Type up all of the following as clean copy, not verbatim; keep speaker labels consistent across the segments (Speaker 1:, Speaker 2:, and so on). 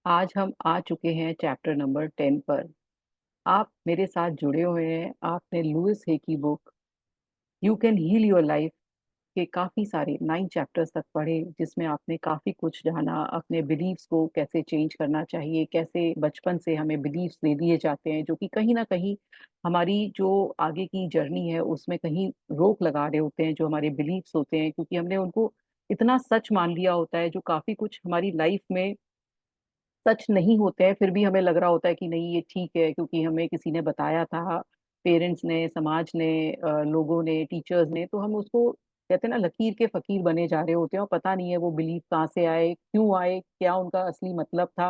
Speaker 1: आज हम आ चुके हैं चैप्टर नंबर 10 पर। आप मेरे साथ जुड़े हुए हैं। आपने लुइस हे की book you can heal your life के काफी सारे 9 चैप्टर्स तक पढ़े, जिसमें आपने काफी कुछ जाना। अपने बिलीव्स को कैसे चेंज करना चाहिए, कैसे बचपन से हमें बिलीव्स दे दिए जाते हैं जो कि कहीं ना कहीं हमारी जो आगे की जर्नी है उसमें कहीं रोक लगा रहे होते हैं। जो हमारे बिलीव्स होते हैं, क्योंकि हमने उनको इतना सच मान लिया होता है, जो काफी कुछ हमारी लाइफ में सच नहीं होते हैं, फिर भी हमें लग रहा होता है कि नहीं, ये ठीक है क्योंकि हमें किसी ने बताया था, पेरेंट्स ने, समाज ने, लोगों ने, टीचर्स ने। तो हम उसको कहते हैं ना, लकीर के फकीर बने जा रहे होते हैं और पता नहीं है वो बिलीफ कहाँ से आए, क्यों आए, क्या उनका असली मतलब था।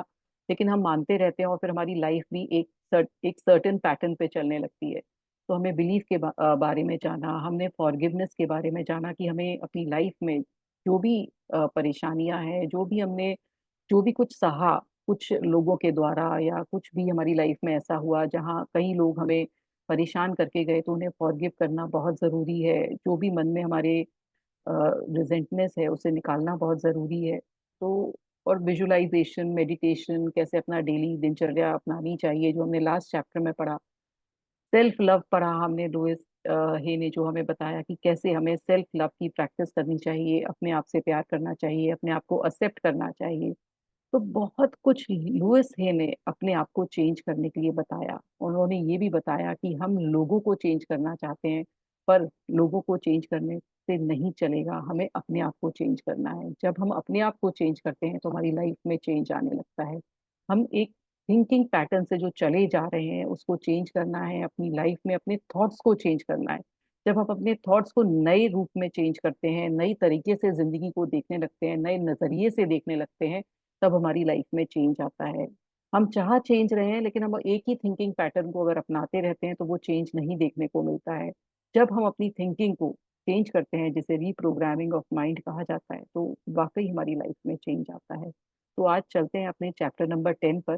Speaker 1: लेकिन हम मानते रहते हैं और फिर हमारी लाइफ भी एक सर्टेन पैटर्न पे चलने लगती है। तो हमें बिलीफ के बारे में जाना, हमने फॉरगिवनेस के बारे में जाना कि हमें अपनी लाइफ में जो भी परेशानियां हैं, जो भी कुछ सहा कुछ लोगों के द्वारा, या कुछ भी हमारी लाइफ में ऐसा हुआ जहाँ कई लोग हमें परेशान करके गए, तो उन्हें फॉरगिव करना बहुत जरूरी है। जो भी मन में हमारे रिजेंटनेस है उसे निकालना बहुत जरूरी है। तो और विजुअलाइजेशन, मेडिटेशन, कैसे अपना डेली दिनचर्या अपनानी चाहिए, जो हमने लास्ट चैप्टर में पढ़ा। सेल्फ लव पढ़ा हमने, लुइस हे ने जो हमें बताया कि कैसे हमें सेल्फ लव की प्रैक्टिस करनी चाहिए, अपने आप से प्यार करना चाहिए, अपने आप को एक्सेप्ट करना चाहिए। तो बहुत कुछ लुइस हे ने अपने आप को चेंज करने के लिए बताया। उन्होंने ये भी बताया कि हम लोगों को चेंज करना चाहते हैं, पर लोगों को चेंज करने से नहीं चलेगा, हमें अपने आप को चेंज करना है। जब हम अपने आप को चेंज करते हैं तो हमारी लाइफ में चेंज आने लगता है। हम एक थिंकिंग पैटर्न से जो चले जा रहे हैं उसको चेंज करना है, अपनी लाइफ में अपने थॉट्स को चेंज करना है। जब हम अपने थॉट्स को नए रूप में चेंज करते हैं, नई तरीके से जिंदगी को देखने लगते हैं, नए नजरिए से देखने लगते हैं, तब हमारी लाइफ में चेंज आता है। हम चाह चेंज रहे हैं, लेकिन हम एक ही थिंकिंग पैटर्न को अगर अपनाते रहते हैं तो वो चेंज नहीं देखने को मिलता है। जब हम अपनी थिंकिंग को चेंज करते हैं, जिसे रीप्रोग्रामिंग ऑफ माइंड कहा जाता है, तो वाकई हमारी लाइफ में चेंज आता है। तो आज चलते हैं अपने चैप्टर नंबर 10 पर।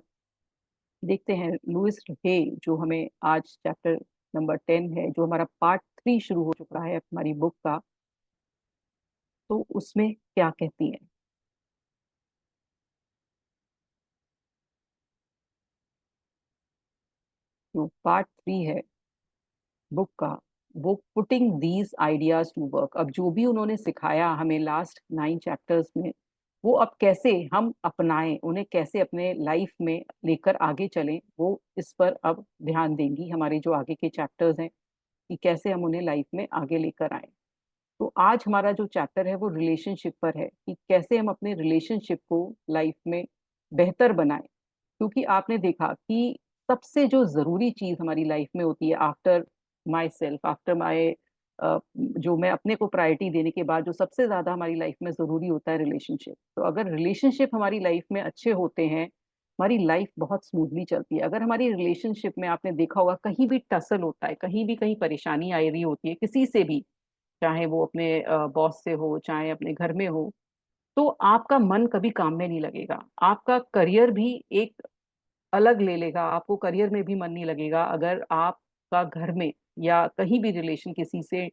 Speaker 1: देखते हैं लुइस हे, जो हमें आज चैप्टर नंबर 10 है, जो हमारा पार्ट 3 शुरू हो चुका है हमारी बुक का, तो उसमें क्या कहती है। जो पार्ट 3 है बुक का, वो putting these ideas to work. अब जो भी उन्होंने सिखाया हमें लास्ट 9 चैप्टर्स में, वो अब कैसे हम अपनाएं, उन्हें कैसे अपने लाइफ में लेकर आगे चलें, वो इस पर अब ध्यान देंगी हमारे जो आगे के चैप्टर्स हैं, कि कैसे हम उन्हें लाइफ में आगे लेकर आए। तो आज हमारा जो चैप्टर है वो रिलेशनशिप पर है, कि कैसे हम अपने रिलेशनशिप को लाइफ में बेहतर बनाएं। क्योंकि आपने देखा कि सबसे जो जरूरी चीज हमारी लाइफ में होती है, after my self, after my, जो मैं अपने को प्रायोरिटी देने के बाद जो सबसे ज्यादा हमारी लाइफ में जरूरी होता है, रिलेशनशिप। तो अगर रिलेशनशिप हमारी लाइफ में अच्छे होते हैं, हमारी लाइफ बहुत स्मूथली चलती है। अगर हमारी रिलेशनशिप में आपने देखा होगा कहीं भी टसल होता है, कहीं भी कहीं परेशानी आ रही होती है किसी से भी, चाहे वो अपने बॉस से हो, चाहे अपने घर में हो, तो आपका मन कभी काम में नहीं लगेगा। आपका करियर भी एक अलग ले लेगा, आपको करियर में भी मन नहीं लगेगा अगर आपका घर में या कहीं भी रिलेशन किसी से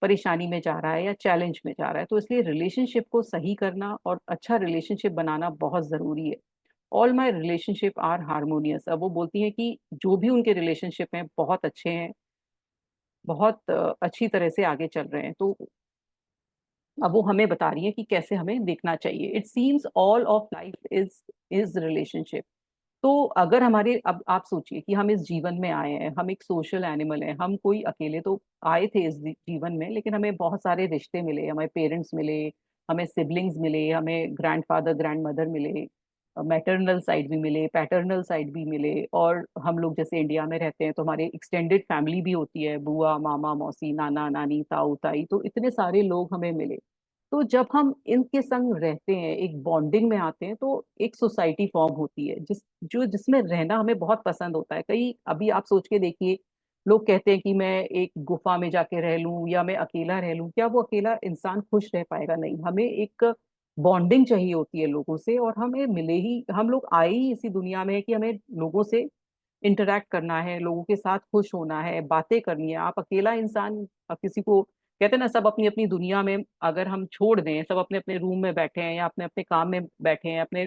Speaker 1: परेशानी में जा रहा है या चैलेंज में जा रहा है। तो इसलिए रिलेशनशिप को सही करना और अच्छा रिलेशनशिप बनाना बहुत जरूरी है। All my relationship are harmonious. अब वो बोलती हैं कि जो भी उनके रिलेशनशिप हैं बहुत अच्छे हैं, बहुत अच्छी तरह से आगे चल रहे हैं। तो अब वो हमें बता रही है कि कैसे हमें देखना चाहिए। It seems all of life is relationship. तो अगर हमारे, अब आप सोचिए कि हम इस जीवन में आए हैं, हम एक सोशल एनिमल हैं, हम कोई अकेले तो आए थे इस जीवन में, लेकिन हमें बहुत सारे रिश्ते मिले, हमें पेरेंट्स मिले, हमें सिबलिंग्स मिले, हमें ग्रैंडफादर ग्रैंड मदर मिले, मैटरनल साइड भी मिले, पैटर्नल साइड भी मिले। और हम लोग जैसे इंडिया में रहते हैं तो हमारे एक्सटेंडेड फैमिली भी होती है, बुआ, मामा, मौसी, नाना, नानी, ताऊ, ताई, तो इतने सारे लोग हमें मिले। तो जब हम इनके संग रहते हैं, एक बॉन्डिंग में आते हैं, तो एक सोसाइटी फॉर्म होती है जिसमें रहना हमें बहुत पसंद होता है। कई अभी आप सोच के देखिए, लोग कहते हैं कि मैं एक गुफा में जाके रह लूं या मैं अकेला रह लूं, क्या वो अकेला इंसान खुश रह पाएगा? नहीं, हमें एक बॉन्डिंग चाहिए होती है लोगों से। और हमें मिले ही, हम लोग आए ही इसी दुनिया में है कि हमें लोगों से इंटरेक्ट करना है, लोगों के साथ खुश होना है, बातें करनी है। आप अकेला इंसान किसी को कहते हैं ना, सब अपनी अपनी दुनिया में अगर हम छोड़ दें, सब अपने अपने रूम में बैठे हैं या अपने अपने काम में बैठे हैं, अपने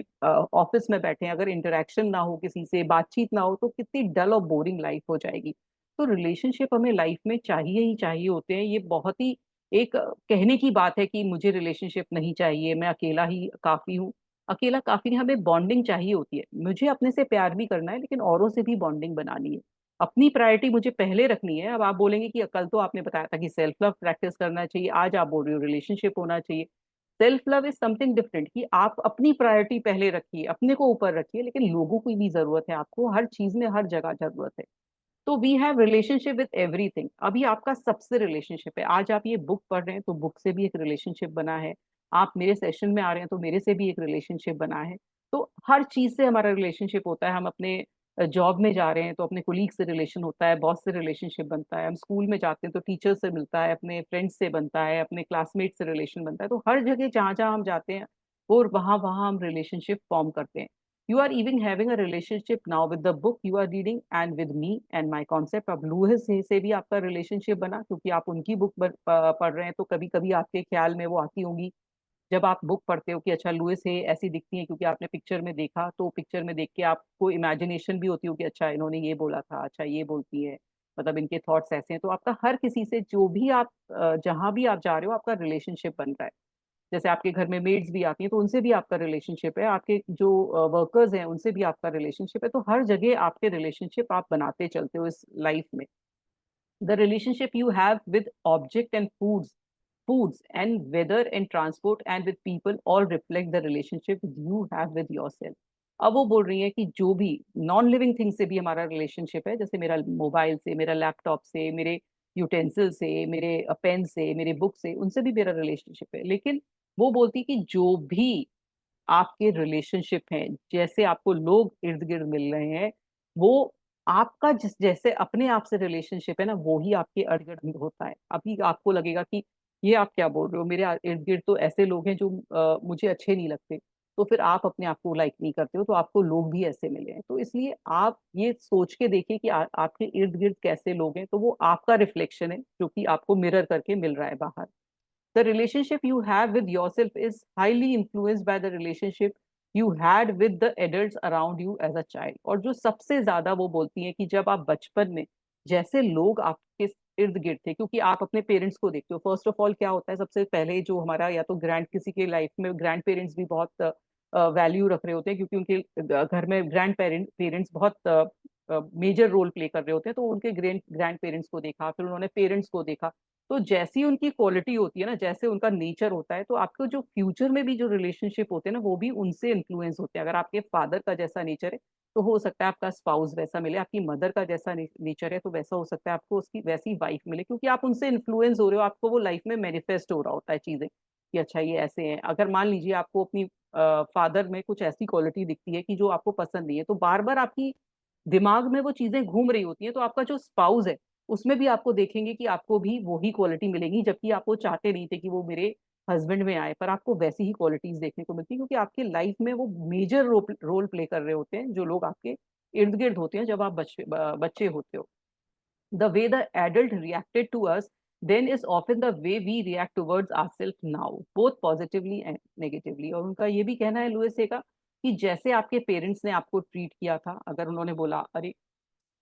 Speaker 1: ऑफिस में बैठे हैं, अगर इंटरेक्शन ना हो, किसी से बातचीत ना हो, तो कितनी डल और बोरिंग लाइफ हो जाएगी। तो रिलेशनशिप हमें लाइफ में चाहिए ही चाहिए होते हैं। ये बहुत ही एक कहने की बात है कि मुझे रिलेशनशिप नहीं चाहिए, मैं अकेला ही काफी हूँ। अकेला काफी नहीं, हमें बॉन्डिंग चाहिए होती है। मुझे अपने से प्यार भी करना है, लेकिन औरों से भी बॉन्डिंग बनानी है। अपनी प्रायोरिटी मुझे पहले रखनी है। अब आप बोलेंगे कि कल तो आपने बताया था कि सेल्फ लव प्रैक्टिस करना चाहिए, आज आप बोल रहे हो रिलेशनशिप होना चाहिए। Self love is something different, कि आप अपनी प्रायोरिटी पहले रखिए, अपने को ऊपर रखिए, लेकिन लोगों की भी जरूरत है, आपको हर चीज में हर जगह जरूरत है। तो we have relationship with everything. अभी आपका सबसे रिलेशनशिप है। आज आप ये बुक पढ़ रहे हैं तो बुक से भी एक रिलेशनशिप बना है। आप मेरे सेशन में आ रहे हैं तो मेरे से भी एक रिलेशनशिप बना है। तो हर चीज से हमारा रिलेशनशिप होता है। हम अपने जॉब में जा रहे हैं तो अपने कोलीग से रिलेशन होता है, बॉस से रिलेशनशिप बनता है। हम स्कूल में जाते हैं तो टीचर से मिलता है, अपने फ्रेंड्स से बनता है, अपने क्लासमेट से रिलेशन बनता है। तो हर जगह जहां जहां हम जाते हैं और वहां वहां हम रिलेशनशिप फॉर्म करते हैं। You are even having a relationship now with the book you are reading and with me and my concept। अब लुइस से भी आपका रिलेशनशिप बना, क्योंकि आप उनकी बुक पढ़ रहे हैं। तो कभी कभी आपके ख्याल में वो आती होंगी जब आप बुक पढ़ते हो कि अच्छा लुइस है ऐसी दिखती है, क्योंकि आपने पिक्चर में देखा, तो पिक्चर में देख के आपको इमेजिनेशन भी होती हो कि अच्छा इन्होंने ये बोला था, अच्छा ये बोलती है, मतलब इनके थॉट्स ऐसे हैं। तो आपका हर किसी से जो भी आप जहां भी आप जा रहे हो, आपका रिलेशनशिप बन रहा है। जैसे आपके घर में मेड्स भी आती हैं तो उनसे भी आपका रिलेशनशिप है, आपके जो वर्कर्स हैं उनसे भी आपका रिलेशनशिप है। तो हर जगह आपके रिलेशनशिप आप बनाते चलते हो इस लाइफ में। The relationship you have with object and foods and weather and transport and with people all reflect the relationship you have with yourself। अब वो बोल रही है कि जो भी नॉन लिविंग थिंग से भी हमारा रिलेशनशिप है, जैसे मेरा मोबाइल से, मेरा लैपटॉप से, मेरे यूटेंसिल से, मेरे पेन से, मेरे बुक से, उनसे भी मेरा रिलेशनशिप है। लेकिन वो बोलती है कि जो भी आपके रिलेशनशिप हैं, जैसे आपको लोग इर्द गिर्द मिल रहे हैं, वो आपका जिस जैसे अपने आप से रिलेशनशिप है ना, वो ही आपके इर्द गिर्द होता है। अभी आपको लगेगा कि ये आप क्या बोल रहे हो, मेरे इर्द गिर्द तो ऐसे लोग हैं जो मुझे अच्छे नहीं लगते। तो फिर आप अपने आप को लाइक नहीं करते हो, तो आपको लोग भी ऐसे मिले हैं। तो इसलिए आप ये सोच के देखिए कि आपके इर्द गिर्द कैसे लोग हैं, तो वो आपका रिफ्लेक्शन है जो कि आपको मिरर करके मिल रहा है बाहर। The relationship you have with yourself is highly influenced by the relationship you had with the adults around you as a child। और जो सबसे ज्यादा वो बोलती है कि जब आप बचपन में जैसे लोग आपके इर्द गिर्द थे, क्योंकि आप अपने पेरेंट्स को देखते हो। फर्स्ट ऑफ ऑल क्या होता है, सबसे पहले जो हमारा या तो किसी के लाइफ में ग्रैंड पेरेंट्स भी बहुत वैल्यू रख रहे होते हैं, क्योंकि उनके घर में ग्रैंड पेरेंट्स बहुत मेजर रोल प्ले कर रहे होते हैं। तो उनके ग्रैंड पेरेंट्स को देखा, फिर उन्होंने पेरेंट्स को देखा। तो जैसी उनकी क्वालिटी होती है ना, जैसे उनका नेचर होता है, तो आपको जो फ्यूचर में भी जो रिलेशनशिप होते हैं ना, वो भी उनसे इन्फ्लुएंस होते हैं। अगर आपके फादर का जैसा नेचर है तो हो सकता है आपका स्पाउस वैसा मिले, आपकी मदर का जैसा नेचर है तो वैसा हो सकता है आपको उसकी वैसी वाइफ मिले, क्योंकि आप उनसे इन्फ्लुएंस हो रहे हो। आपको वो लाइफ में मैनिफेस्ट हो रहा होता है चीजें कि अच्छा ये ऐसे हैं। अगर मान लीजिए आपको अपनी फादर में कुछ ऐसी क्वालिटी दिखती है कि जो आपको पसंद नहीं है, तो बार बार आपकी दिमाग में वो चीजें घूम रही होती हैं। तो आपका जो स्पाउस है उसमें भी आपको देखेंगे कि आपको भी वही क्वालिटी मिलेगी, जबकि आप वो चाहते नहीं थे कि वो मेरे हस्बैंड में आए, पर आपको वैसी ही क्वालिटीज देखने को मिलती है, क्योंकि आपके लाइफ में वो मेजर रोल प्ले कर रहे होते हैं जो लोग आपके इर्द गिर्द होते हैं जब आप बच्चे होते हो। The way the adult reacted to us then is often the way we react towards ourselves now, both positively and negatively। और उनका ये भी कहना है लुइस का कि जैसे आपके पेरेंट्स ने आपको ट्रीट किया था, अगर उन्होंने बोला अरे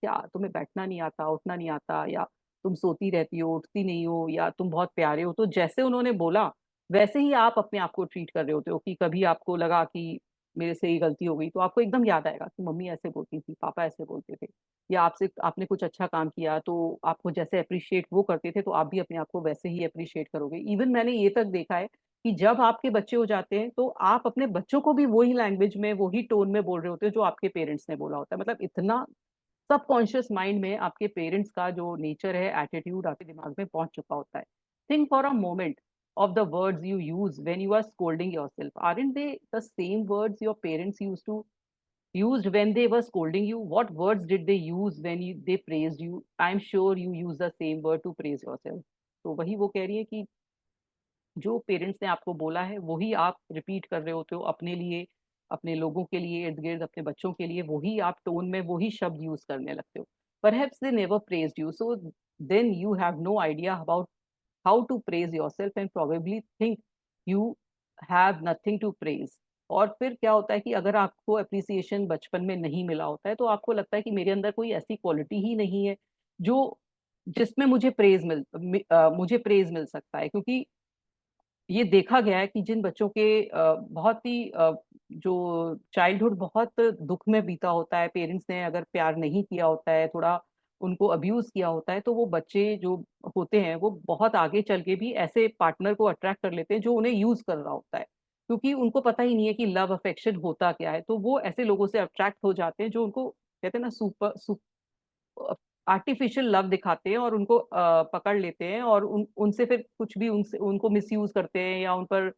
Speaker 1: क्या तुम्हें बैठना नहीं आता, उठना नहीं आता, या तुम सोती रहती हो, उठती नहीं हो, या तुम बहुत प्यारे हो, तो जैसे उन्होंने बोला वैसे ही आप अपने आप को ट्रीट कर रहे होते हो। कि कभी आपको लगा कि मेरे से ये गलती हो गई, तो आपको एकदम याद आएगा कि मम्मी ऐसे बोलती थी, पापा ऐसे बोलते थे। या आपसे आपने कुछ अच्छा काम किया तो आपको जैसे अप्रिशिएट वो करते थे, तो आप भी अपने आप को वैसे ही अप्रिशिएट करोगे। इवन मैंने ये तक देखा है कि जब आपके बच्चे हो जाते हैं तो आप अपने बच्चों को भी वही लैंग्वेज में, वही टोन में बोल रहे होते हो जो आपके पेरेंट्स ने बोला होता है। मतलब इतना सबकॉन्शियस माइंड में आपके पेरेंट्स का जो नेचर है, एटीट्यूड आपके दिमाग में पहुंच चुका होता है। Think for a moment of the words you use when you are scolding yourself, aren't they the same words your parents used when they were scolding you? What words did they use when they praised you? I'm sure you use the same word to praise yourself। तो वही वो कह रही है कि जो parents ने आपको बोला है वही आप रिपीट कर रहे होते हो अपने लिए, अपने लोगों के लिए इर्द गिर्द, अपने बच्चों के लिए वही आप टोन में वही शब्द यूज करने लगते हो। Perhaps they never praised you, so then you have no idea about how to praise yourself and probably think you have nothing to praise. और फिर क्या होता है कि अगर आपको अप्रिसिएशन बचपन में नहीं मिला होता है तो आपको लगता है कि मेरे अंदर कोई ऐसी क्वालिटी ही नहीं है जो जिसमें मुझे प्रेज मिल सकता है। क्योंकि ये देखा गया है कि जिन बच्चों के बहुत ही जो चाइल्डहुड बहुत दुख में बीता होता है, पेरेंट्स ने अगर प्यार नहीं किया होता है, थोड़ा उनको अब्यूज किया होता है, तो वो बच्चे जो होते हैं वो बहुत आगे चल के भी ऐसे पार्टनर को अट्रैक्ट कर लेते हैं जो उन्हें यूज कर रहा होता है। क्योंकि उनको पता ही नहीं है कि लव अफेक्शन होता क्या है, तो वो ऐसे लोगों से अट्रैक्ट हो जाते हैं जो उनको कहते हैं ना आर्टिफिशियल लव दिखाते हैं और उनको पकड़ लेते हैं और उनसे फिर कुछ भी उनसे उनको मिसयूज करते हैं या उन पर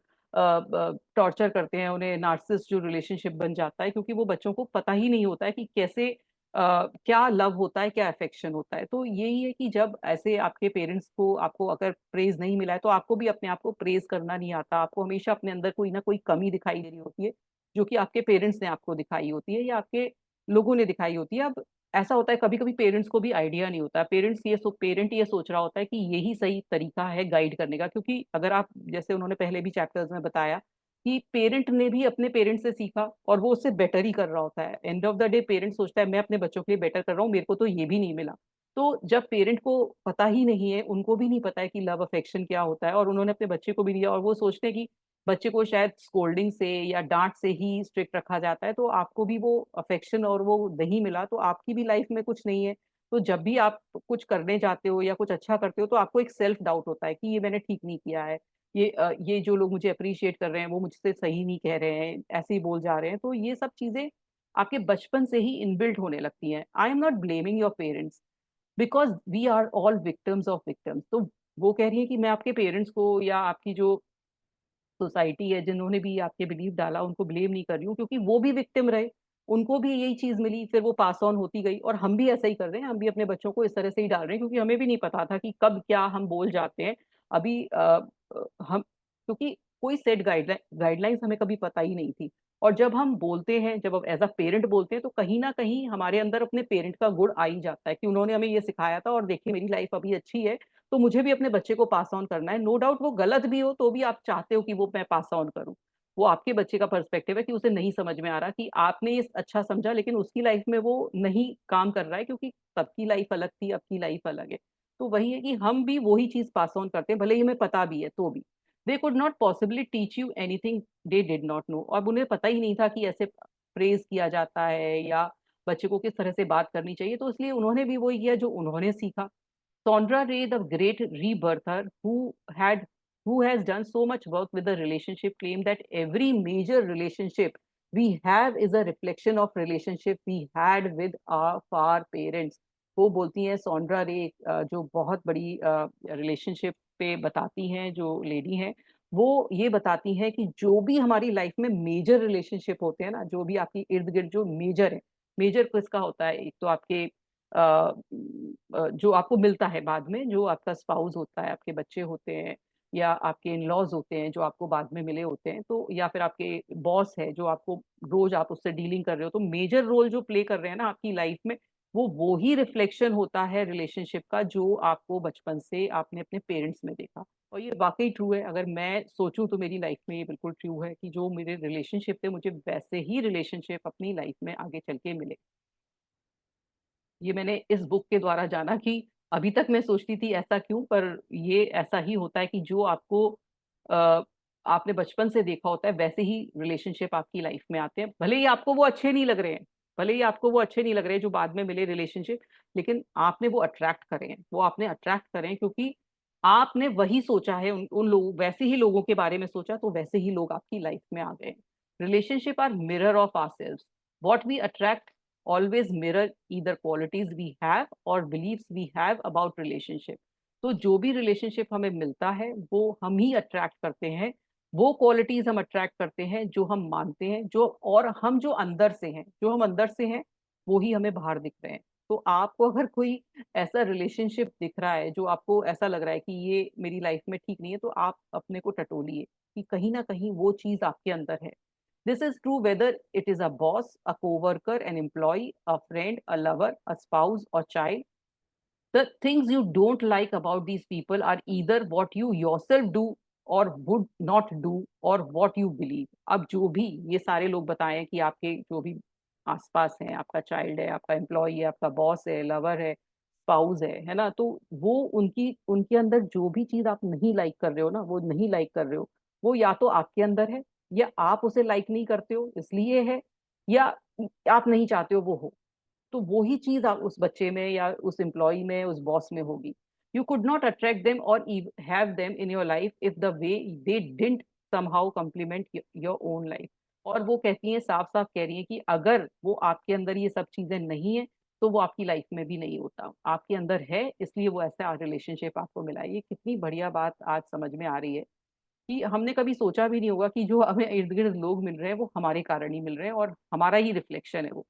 Speaker 1: टॉर्चर करते हैं, उन्हें नार्सिसिस्ट जो रिलेशनशिप बन जाता है। क्योंकि वो बच्चों को पता ही नहीं होता है कि कैसे क्या लव होता है, क्या अफेक्शन होता है। तो यही है कि जब ऐसे आपके पेरेंट्स को आपको अगर प्रेज नहीं मिला है तो आपको भी अपने आप को प्रेज करना नहीं आता, आपको हमेशा अपने अंदर कोई ना कोई कमी दिखाई दे रही होती है जो कि आपके पेरेंट्स ने आपको दिखाई होती है या आपके लोगों ने दिखाई होती है। अब ऐसा होता है कभी कभी पेरेंट्स को भी आइडिया नहीं होता, पेरेंट ये सोच रहा होता है कि यही सही तरीका है गाइड करने का। क्योंकि अगर आप जैसे उन्होंने पहले भी चैप्टर्स में बताया कि पेरेंट ने भी अपने पेरेंट्स से सीखा और वो उससे बेटर ही कर रहा होता है। End of the day parent सोचता है मैं अपने बच्चों के लिए बेटर कर रहा हूँ, मेरे को तो ये भी नहीं मिला। तो जब पेरेंट को पता ही नहीं है, उनको भी नहीं पता है कि लव अफेक्शन क्या होता है, और उन्होंने अपने बच्चे को भी दिया और वो सोचते हैं कि बच्चे को शायद स्कोल्डिंग से या डांट से ही स्ट्रिक्ट रखा जाता है, तो आपको भी वो अफेक्शन और वो नहीं मिला तो आपकी भी लाइफ में कुछ नहीं है। तो जब भी आप कुछ करने जाते हो या कुछ अच्छा करते हो तो आपको एक सेल्फ डाउट होता है कि ये मैंने ठीक नहीं किया है, ये जो लोग मुझे अप्रिशिएट कर रहे हैं वो मुझसे सही नहीं कह रहे हैं, ऐसे ही बोल जा रहे हैं। तो ये सब चीजें आपके बचपन से ही इनबिल्ट होने लगती हैं। I am not blaming your parents because we are all victims of victims. तो वो कह रही है कि मैं आपके पेरेंट्स को या आपकी जो सोसाइटी है जिन्होंने भी आपके बिलीव डाला उनको ब्लेम नहीं कर रही हूँ, क्योंकि वो भी विक्टिम रहे, उनको भी यही चीज मिली, फिर वो पास ऑन होती गई और हम भी ऐसा ही कर रहे हैं। हम भी अपने बच्चों को इस तरह से ही डाल रहे हैं क्योंकि हमें भी नहीं पता था कि कब क्या हम बोल जाते हैं। अभी हम क्योंकि कोई सेट गाइडलाइंस हमें कभी पता ही नहीं थी। और जब हम बोलते हैं, जब एज अ पेरेंट बोलते हैं, तो कहीं ना कहीं हमारे अंदर अपने पेरेंट का गुण आ ही जाता है कि उन्होंने हमें ये सिखाया था और देखिए मेरी लाइफ अभी अच्छी है, तो मुझे भी अपने बच्चे को पास ऑन करना है। नो डाउट वो गलत भी हो तो भी आप चाहते हो कि वो मैं पास ऑन करूं। वो आपके बच्चे का पर्सपेक्टिव है कि उसे नहीं समझ में आ रहा कि आपने ये अच्छा समझा, लेकिन उसकी लाइफ में वो नहीं काम कर रहा है क्योंकि सबकी लाइफ अलग थी, आपकी लाइफ अलग है। तो वही है कि हम भी वही चीज पास ऑन करते हैं, भले ही हमें पता भी है तो भी। They could not possibly teach you anything they did not know. और उन्हें पता ही नहीं था कि ऐसे प्रेज किया जाता है या बच्चे को किस तरह से बात करनी चाहिए, तो इसलिए उन्होंने भी वही किया जो उन्होंने सीखा। Sondra Ray, the great rebirther, who has done so much work with the relationship, claimed that every major relationship we have is a reflection of relationship we had with our parents। वो बोलती हैं सोंड्रा रे, जो बहुत बड़ी relationship पे बताती हैं, जो लेडी हैं, वो ये बताती हैं कि जो भी हमारी लाइफ में मेजर रिलेशनशिप होते हैं ना, जो भी आपकी इर्द गिर्द जो मेजर है, मेजर किसका होता है, एक तो आपके जो आपको मिलता है बाद में, जो आपका स्पाउस होता है, आपके बच्चे होते हैं या आपके इन लॉज होते हैं जो आपको बाद में मिले होते हैं, तो या फिर आपके बॉस है जो आपको रोज आप उससे डीलिंग कर रहे हो, तो मेजर रोल जो प्ले कर रहे हैं ना आपकी लाइफ में, वो ही रिफ्लेक्शन होता है रिलेशनशिप का जो आपको बचपन से आपने अपने पेरेंट्स में देखा। और ये वाकई ट्रू है, अगर मैं सोचूं तो मेरी लाइफ में ये बिल्कुल ट्रू है कि जो मेरे रिलेशनशिप थे मुझे वैसे ही रिलेशनशिप अपनी लाइफ में आगे चल के मिले। ये मैंने इस बुक के द्वारा जाना कि अभी तक मैं सोचती थी ऐसा क्यों, पर ये ऐसा ही होता है कि जो आपको अ, आपने बचपन से देखा होता है वैसे ही रिलेशनशिप आपकी लाइफ में आते हैं, भले ही आपको वो अच्छे नहीं लग रहे हैं, भले ही आपको वो अच्छे नहीं लग रहे हैं जो बाद में मिले रिलेशनशिप, लेकिन आपने वो अट्रैक्ट करे हैं, वो आपने अट्रैक्ट करे हैं क्योंकि आपने वही सोचा है, उन लोग वैसे ही लोगों के बारे में सोचा, तो वैसे ही लोग आपकी लाइफ में आ गए। Relationship are mirror of ourselves. What we attract always mirror either qualities we have or beliefs we have about relationship। तो जो भी रिलेशनशिप हमें मिलता है वो हम ही अट्रैक्ट करते हैं, वो क्वालिटीज हम अट्रैक्ट करते हैं जो हम मानते हैं, जो और हम जो अंदर से हैं, जो हम अंदर से हैं वो ही हमें बाहर दिख रहे हैं। तो आपको अगर कोई ऐसा रिलेशनशिप दिख रहा है जो आपको ऐसा लग रहा है कि ये मेरी लाइफ में ठीक नहीं है, तो आप अपने को टटोलिए कि कहीं ना कहीं वो चीज आपके अंदर है। This is true whether it is a boss, a co-worker, an employee, a friend, a lover, a spouse or child। The things you don't like about these people are either what you yourself do or would not do or what you believe. अब जो भी ये सारे लोग बताएं कि आपके जो भी आसपास हैं, आपका चाइल्ड है, आपका एम्प्लॉय है, आपका बॉस है, लवर है, स्पाउस है ना, तो वो उनकी उनके अंदर जो भी चीज आप नहीं लाइक कर रहे हो ना, वो नहीं लाइक कर रहे हो, वो या तो आपके अंदर है, या आप उसे लाइक नहीं करते हो इसलिए है, या आप नहीं चाहते हो वो हो। तो वो ही चीज आप उस बच्चे में या उस एम्प्लॉय में, उस बॉस में होगी। You could not attract them और have them in your life if the way they didn't somehow complement your own life. और वो कहती हैं, साफ साफ कह रही हैं कि अगर वो आपके अंदर ये सब चीजें नहीं है तो वो आपकी लाइफ में भी नहीं होता, आपके अंदर है इसलिए वो ऐसा रिलेशनशिप आपको मिला है। ये कितनी बढ़िया बात आज समझ में आ रही है कि हमने कभी सोचा भी नहीं होगा कि जो हमें इर्द गिर्द लोग मिल रहे हैं वो हमारे कारण ही मिल रहे हैं और हमारा ही रिफ्लेक्शन है वो।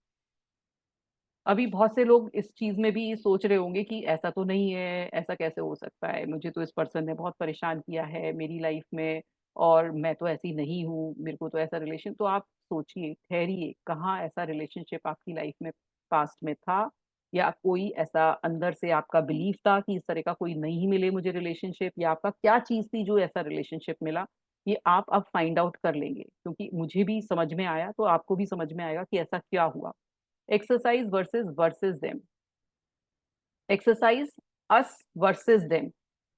Speaker 1: अभी बहुत से लोग इस चीज में भी सोच रहे होंगे कि ऐसा तो नहीं है, ऐसा कैसे हो सकता है, मुझे तो इस पर्सन ने बहुत परेशान किया है मेरी लाइफ में और मैं तो ऐसी नहीं हूँ, मेरे को तो ऐसा रिलेशन। तो आप सोचिए, ठहरिए, कहाँ ऐसा रिलेशनशिप आपकी लाइफ में पास्ट में था, या कोई ऐसा अंदर से आपका बिलीफ था कि इस तरह का कोई नहीं मिले मुझे रिलेशनशिप, या आपका क्या चीज थी जो ऐसा रिलेशनशिप मिला। ये आप अब फाइंड आउट कर लेंगे, क्योंकि मुझे भी समझ में आया तो आपको भी समझ में आएगा कि ऐसा क्या हुआ। Exercise versus them. Exercise us versus them.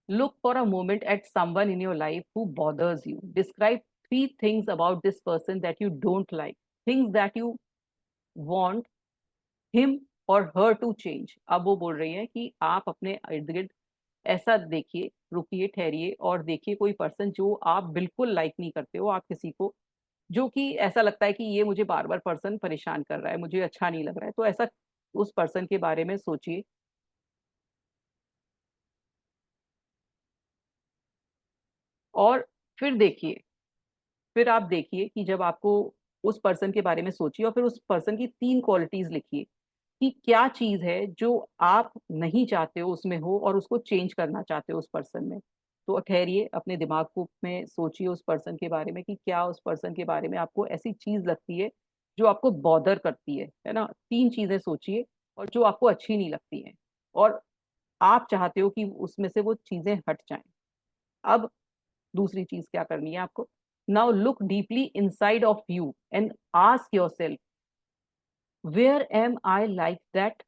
Speaker 1: Look for a moment at someone in your life who bothers you. Describe three things about this person that you don't like. Things that you want him or her to change. अब वो बोल रही है कि आप अपने इर्द गिर्द ऐसा देखिए, रुकिए, ठहरिए और देखिए कोई पर्सन जो आप बिल्कुल लाइक नहीं करते हो, आप किसी को जो कि ऐसा लगता है कि ये मुझे बार बार पर्सन परेशान कर रहा है, मुझे अच्छा नहीं लग रहा है, तो ऐसा उस पर्सन के बारे में सोचिए। और फिर देखिए, फिर आप देखिए कि जब आपको उस पर्सन के बारे में सोचिए और फिर उस पर्सन की तीन क्वालिटीज लिखिए कि क्या चीज है जो आप नहीं चाहते हो उसमें हो और उसको चेंज करना चाहते हो उस पर्सन में। तो ठहरिए, अपने दिमाग को में सोचिए उस पर्सन के बारे में कि क्या उस पर्सन के बारे में आपको ऐसी चीज लगती है जो आपको बॉदर करती है ना। तीन चीजें सोचिए और जो आपको अच्छी नहीं लगती हैं और आप चाहते हो कि उसमें से वो चीजें हट जाएं। अब दूसरी चीज क्या करनी है आपको, now look deeply inside of you and ask yourself, where am I like that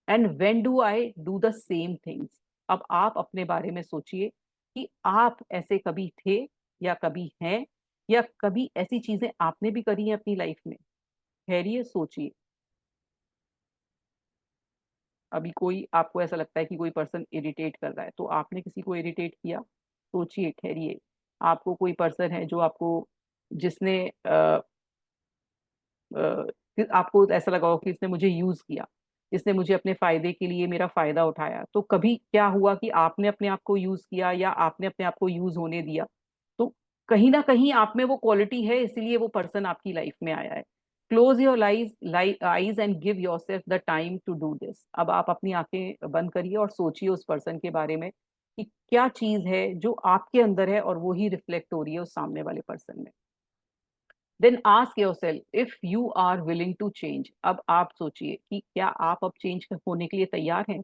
Speaker 1: and when do I do the same things. अब आप अपने बारे में सोचिए कि आप ऐसे कभी थे या कभी हैं, या कभी ऐसी चीजें आपने भी करी हैं अपनी लाइफ में। ठहरिए, सोचिए। अभी कोई आपको ऐसा लगता है कि कोई पर्सन इरिटेट कर रहा है, तो आपने किसी को इरिटेट किया? सोचिए, ठहरिए। आपको कोई पर्सन है जो आपको, जिसने आपको ऐसा लगा हो कि इसने मुझे यूज किया, इसने मुझे अपने फायदे के लिए मेरा फायदा उठाया, तो कभी क्या हुआ कि आपने अपने आप को यूज किया या आपने अपने आप को यूज होने दिया? तो कहीं ना कहीं आप में वो क्वालिटी है, इसीलिए वो पर्सन आपकी लाइफ में आया है। Close your eyes and give yourself the time to do this. अब आप अपनी आंखें बंद करिए और सोचिए उस पर्सन के बारे में कि क्या चीज है जो आपके अंदर है और वो ही रिफ्लेक्ट हो रही है उस सामने वाले पर्सन में। Then ask yourself if you are willing to change. अब आप सोचिए कि क्या आप अब चेंज होने के लिए तैयार हैं?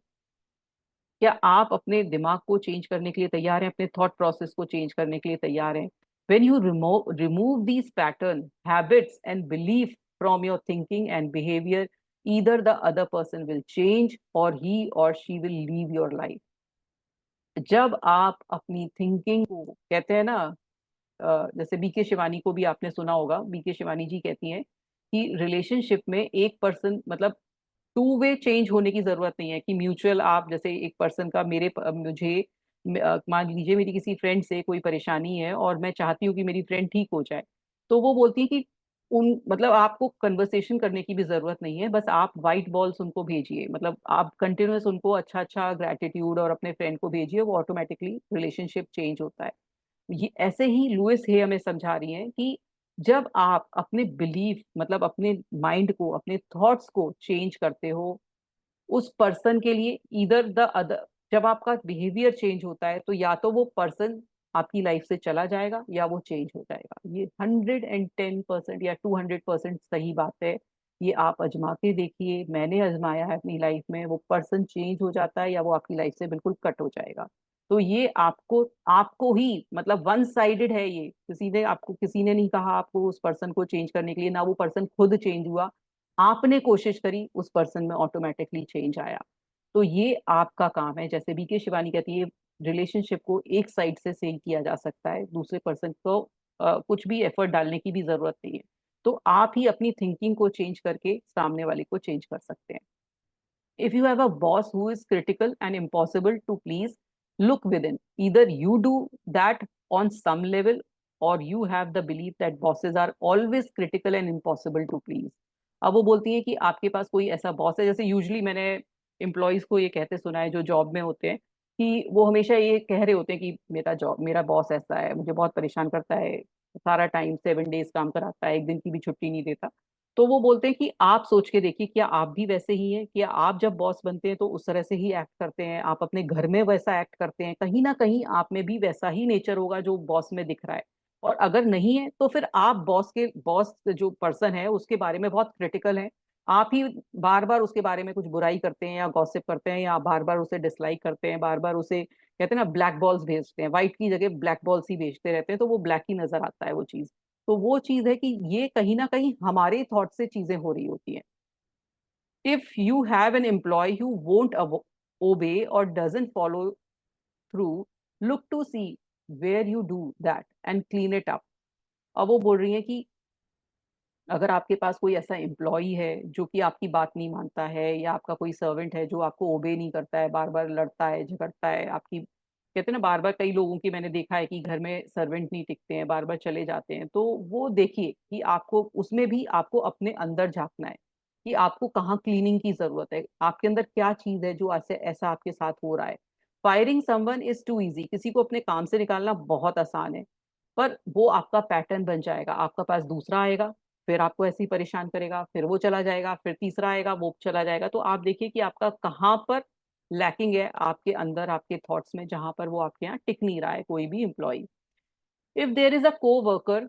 Speaker 1: क्या आप अपने दिमाग को चेंज करने के लिए तैयार हैं, अपने थॉट प्रोसेस को चेंज करने के लिए तैयार हैं? When you remove these pattern, habits and belief from your thinking and behaviour, either the other person will change or he or she will leave your life। जब आप अपनी थिंकिंग को, कहते हैं ना, जैसे बीके शिवानी को भी आपने सुना होगा, बीके शिवानी जी कहती हैं कि रिलेशनशिप में एक पर्सन, मतलब टू वे चेंज होने की जरूरत नहीं है कि म्यूचुअल, आप जैसे एक पर्सन का मुझे मान लीजिए मेरी किसी फ्रेंड से कोई परेशानी है और मैं चाहती हूँ कि मेरी फ्रेंड ठीक हो जाए, तो वो बोलती है कि उन, मतलब आपको कन्वर्सेशन करने की भी जरूरत नहीं है, बस आप वाइट बॉल्स उनको भेजिए, मतलब आप कंटिन्यूअस उनको अच्छा अच्छा ग्रेटिट्यूड और अपने फ्रेंड को भेजिए, वो ऑटोमेटिकली रिलेशनशिप चेंज होता है। ये ऐसे ही लुइस हे हमें समझा रही हैं कि जब आप अपने बिलीफ, मतलब अपने माइंड को, अपने थॉट्स को चेंज करते हो उस पर्सन के लिए, इधर द अदर, जब आपका बिहेवियर चेंज होता है तो या तो वो पर्सन आपकी लाइफ से चला जाएगा या वो चेंज हो जाएगा। ये 110% या 200% सही बात है। ये आप आजमा के देखिए, मैंने आजमाया है अपनी लाइफ में, वो पर्सन चेंज हो जाता है या वो आपकी लाइफ से बिल्कुल कट हो जाएगा। तो ये आपको आपको ही मतलब वन साइडेड है ये, किसी ने नहीं कहा आपको उस पर्सन को चेंज करने के लिए, ना वो पर्सन खुद चेंज हुआ, आपने कोशिश करी, उस पर्सन में ऑटोमेटिकली चेंज आया। तो ये आपका काम है, जैसे बीके शिवानी कहती है, रिलेशनशिप को एक साइड से सही किया जा सकता है, दूसरे पर्सन को कुछ भी एफर्ट डालने की भी जरूरत नहीं है। तो आप ही अपनी थिंकिंग को चेंज करके सामने वाले को चेंज कर सकते हैं। If you have a boss who is critical and impossible to please, look within. Either you do that on some level, or you have the belief that bosses are always critical and impossible to please. अब वो बोलती है कि आपके पास कोई ऐसा boss है, जैसे यूजली मैंने एम्प्लॉयज को ये कहते सुना है जो जॉब में होते हैं, कि वो हमेशा ये कह रहे होते हैं कि मेरा बॉस ऐसा है, मुझे बहुत परेशान करता है, सारा टाइम 7 डेज काम कराता है, एक दिन की भी छुट्टी नहीं देता। तो वो बोलते हैं कि आप सोच के देखिए, क्या आप भी वैसे ही हैं? क्या आप जब बॉस बनते हैं तो उस तरह से ही एक्ट करते हैं? आप अपने घर में वैसा एक्ट करते हैं? कहीं ना कहीं आप में भी वैसा ही नेचर होगा जो बॉस में दिख रहा है। और अगर नहीं है तो फिर आप बॉस जो पर्सन है उसके बारे में बहुत क्रिटिकल हैं। आप ही बार बार उसके बारे में कुछ बुराई करते हैं या गॉसिप करते हैं, या बार बार उसे डिसलाइक करते हैं, बार बार उसे कहते हैं ना ब्लैक बॉल्स भेजते हैं, व्हाइट की जगह ब्लैक बॉल्स ही भेजते रहते हैं, तो वो ब्लैक ही नजर आता है वो चीज। तो वो चीज है कि ये कहीं ना कहीं हमारे थॉट से चीजें हो रही होती हैं। If you have an employee who won't obey और doesn't follow through, look to see where you do that and clean it up. अब वो बोल रही है कि अगर आपके पास कोई ऐसा एम्प्लॉय है जो कि आपकी बात नहीं मानता है, या आपका कोई सर्वेंट है जो आपको ओबे नहीं करता है, बार बार लड़ता है झगड़ता है आपकी, कहते हैं ना बार बार, कई लोगों की मैंने देखा है कि घर में सर्वेंट नहीं टिकते हैं, बार बार चले जाते हैं, तो वो देखिए कि आपको उसमें भी आपको अपने अंदर झांकना है कि आपको कहाँ क्लीनिंग की जरूरत है, आपके अंदर क्या चीज है जो ऐसे ऐसा आपके साथ हो रहा है। Firing someone is too easy, किसी को अपने काम से निकालना बहुत आसान है, पर वो आपका पैटर्न बन जाएगा, आपका पास दूसरा आएगा, फिर आपको ऐसे ही परेशान करेगा, फिर वो चला जाएगा, फिर तीसरा आएगा, वो चला जाएगा। तो आप देखिए कि आपका कहाँ पर लैकिंग है आपके अंदर, आपके थॉट्स में, जहां पर वो आपके यहाँ टिक नहीं रहा है कोई भी employee. If there is a coworker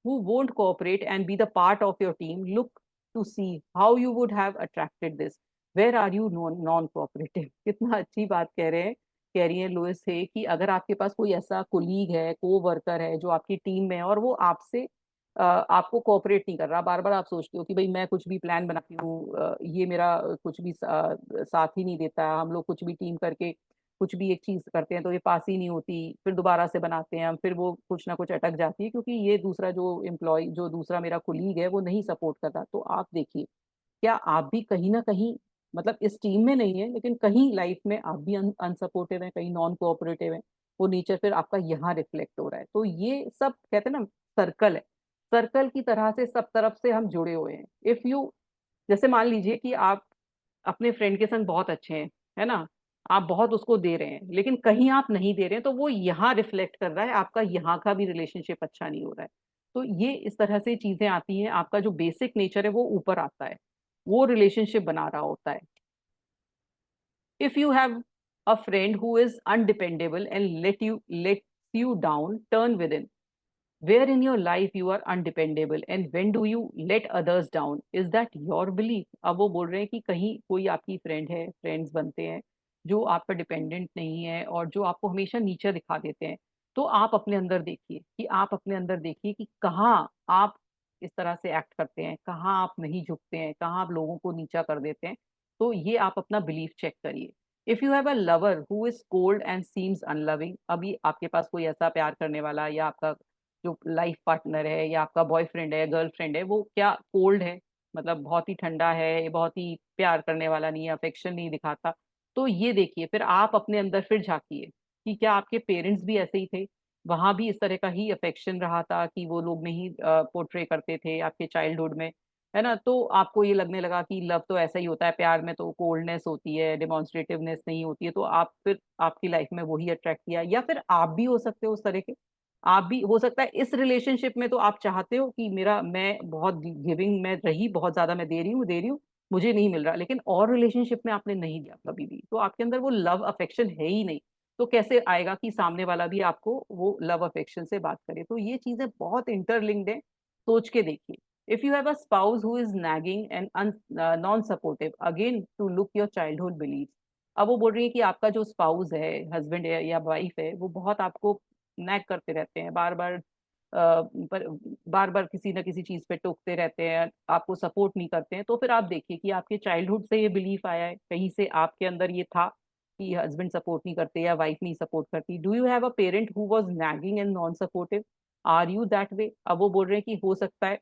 Speaker 1: who won't cooperate and be the part of your team, look to see how you would have attracted this. Where are you non-cooperative? कितना अच्छी बात कह रहे हैं, कह रही है लुइस है कि अगर आपके पास कोई ऐसा कोलीग है, को वर्कर है जो आपकी टीम में है और वो आपसे आपको कोऑपरेट नहीं कर रहा, बार बार आप सोचते हो कि भाई मैं कुछ भी प्लान बनाती हूँ, ये मेरा कुछ भी साथ ही नहीं देता, हम लोग कुछ भी टीम करके कुछ भी एक चीज करते हैं तो ये पास ही नहीं होती, फिर दोबारा से बनाते हैं हम, फिर वो कुछ ना कुछ अटक जाती है क्योंकि ये दूसरा जो दूसरा मेरा कुलीग है वो नहीं सपोर्ट कर रहा। तो आप देखिए, क्या आप भी कहीं ना कहीं, मतलब इस टीम में नहीं है लेकिन कहीं लाइफ में आप भी अनसपोर्टिव हैं, कहीं नॉन कोऑपरेटिव हैं, वो नेचर फिर आपका यहाँ रिफ्लेक्ट हो रहा है। तो ये सब कहते हैं ना सर्कल है, सर्कल की तरह से सब तरफ से हम जुड़े हुए हैं। इफ यू, जैसे मान लीजिए कि आप अपने फ्रेंड के संग बहुत अच्छे हैं, है ना, आप बहुत उसको दे रहे हैं, लेकिन कहीं आप नहीं दे रहे हैं तो वो यहाँ रिफ्लेक्ट कर रहा है, आपका यहाँ का भी रिलेशनशिप अच्छा नहीं हो रहा है। तो ये इस तरह से चीजें आती हैं, आपका जो बेसिक नेचर है वो ऊपर आता है, वो रिलेशनशिप बना रहा होता है। If you have a friend who is undependable and let you down, turn within. Where in your life you are undependable and when do you let others down? Is that your belief? अब वो बोल रहे हैं कि कहीं कोई आपकी friend है, फ्रेंड्स बनते हैं जो आप पर डिपेंडेंट नहीं है और जो आपको हमेशा नीचे दिखा देते हैं। तो आप अपने अंदर देखिए कि आप अपने अंदर देखिए कि कहाँ आप इस तरह से एक्ट करते हैं, कहाँ आप नहीं झुकते हैं, कहाँ आप लोगों को नीचा कर देते हैं। तो ये आप अपना बिलीफ चेक करिए। If you have a lover who is cold and seems unloving, अभी आपके पास कोई ऐसा प्यार करने वाला या आपका जो लाइफ पार्टनर है या आपका बॉयफ्रेंड है, गर्लफ्रेंड है, वो क्या कोल्ड है, मतलब बहुत ही ठंडा है, बहुत ही प्यार करने वाला नहीं है, अफेक्शन नहीं दिखाता, तो ये देखिए फिर आप अपने अंदर फिर झांकिए कि क्या आपके पेरेंट्स भी ऐसे ही थे, वहां भी इस तरह का ही अफेक्शन रहा था कि वो लोग नहीं पोर्ट्रे करते थे आपके चाइल्डहुड में, है ना। तो आपको ये लगने लगा कि लव तो ऐसा ही होता है, प्यार में तो कोल्डनेस होती है, डिमॉन्स्ट्रेटिवनेस नहीं होती है, तो आप फिर आपकी लाइफ में वही अट्रैक्ट किया, या फिर आप भी हो सकते हो उस तरह के। आप भी हो सकता है इस रिलेशनशिप में तो आप चाहते हो कि मेरा मैं बहुत गिविंग में रही, बहुत ज्यादा मैं दे रही हूँ, मुझे नहीं मिल रहा, लेकिन और रिलेशनशिप में आपने नहीं दिया कभी भी, तो आपके अंदर वो लव अफेक्शन है ही नहीं। तो कैसे आएगा कि सामने वाला भी आपको वो लव अफेक्शन से बात करे? तो ये चीजें बहुत इंटरलिंक्ड है, सोच के देखिए। If you have a spouse who is nagging and non-supportive, again to look your childhood beliefs. अब वो बोल रही है कि आपका जो स्पाउस है, हस्बैंड है या वाइफ है, वो बहुत आपको नैग करते रहते हैं, बार बार पर बार बार किसी ना किसी चीज पे टोकते रहते हैं, आपको सपोर्ट नहीं करते हैं, तो फिर आप देखिए कि आपके चाइल्डहुड से ये बिलीफ आया है, कहीं से आपके अंदर ये था कि हस्बैंड सपोर्ट नहीं करते या वाइफ नहीं सपोर्ट करती. Do you have a parent who was nagging and non supportive? Are you that way? अब वो बोल रहे हैं कि हो सकता है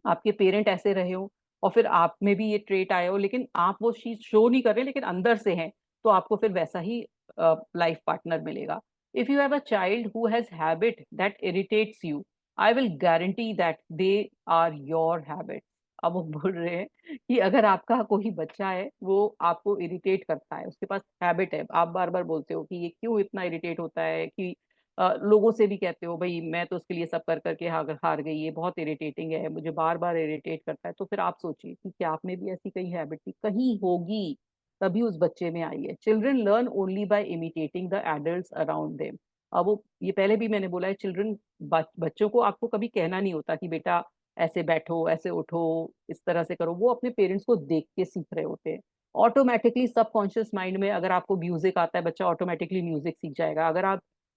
Speaker 1: आपके पेरेंट ऐसे रहे हो और फिर आप में भी ये ट्रेट आया हो, लेकिन आप वो चीज शो नहीं कर रहे, लेकिन अंदर से हैं, तो आपको फिर वैसा ही लाइफ पार्टनर मिलेगा. If you have a child who has habit that irritates you, I will guarantee that they are your habit. अब वो बोल रहे हैं कि अगर आपका कोई बच्चा है वो आपको इरिटेट करता है, उसके पास हैबिट है, आप बार बार बोलते हो कि ये क्यों इतना इरिटेट होता है, कि लोगों से भी कहते हो भाई मैं तो उसके लिए सब कर करके हार हार गई, ये बहुत इरिटेटिंग है, मुझे बार बार इरिटेट करता है, तो फिर आप सोचिए कि क्या आप में भी ऐसी कहीं हैबिट थी, कहीं होगी, तभी उस बच्चे में आई है. Children learn only by imitating the adults around them. अब वो, ये पहले भी मैंने बोला है, चिल्ड्रन, बच्चों को आपको कभी कहना नहीं होता कि बेटा ऐसे बैठो, ऐसे उठो, इस तरह से करो, वो अपने पेरेंट्स को देख के सीख रहे होते हैं. ऑटोमेटिकली सबकॉन्शियस माइंड में अगर आपको म्यूजिक आता है, बच्चा ऑटोमेटिकली म्यूजिक सीख जाएगा.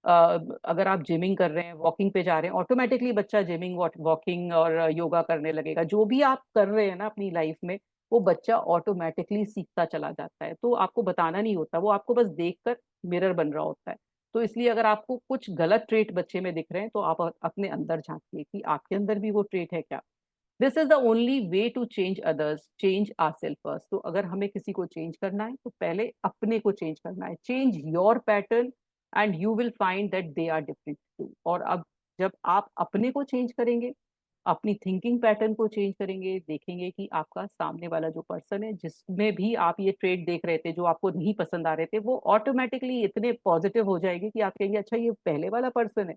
Speaker 1: अगर आप जिमिंग कर रहे हैं, वॉकिंग पे जा रहे हैं, ऑटोमेटिकली बच्चा जिमिंग, वॉकिंग और योगा करने लगेगा. जो भी आप कर रहे हैं ना अपनी लाइफ में, वो बच्चा ऑटोमेटिकली सीखता चला जाता है, तो आपको बताना नहीं होता, वो आपको बस देखकर मिरर बन रहा होता है. तो इसलिए अगर आपको कुछ गलत ट्रेट बच्चे में दिख रहे हैं, तो आप अपने अंदर झांकिए कि आपके अंदर भी वो ट्रेट है क्या. This is the only way to change others, change our self first. तो अगर हमें किसी को चेंज करना है, तो पहले अपने को चेंज करना है. Change your pattern and you will find that they are different too. और अब जब आप अपने को चेंज करेंगे, अपनी थिंकिंग पैटर्न को चेंज करेंगे, देखेंगे कि आपका सामने वाला जो पर्सन है, जिसमें भी आप ये ट्रेड देख रहे थे जो आपको नहीं पसंद आ रहे थे, वो ऑटोमेटिकली इतने पॉजिटिव हो जाएंगे कि आप कहेंगे अच्छा ये पहले वाला पर्सन है.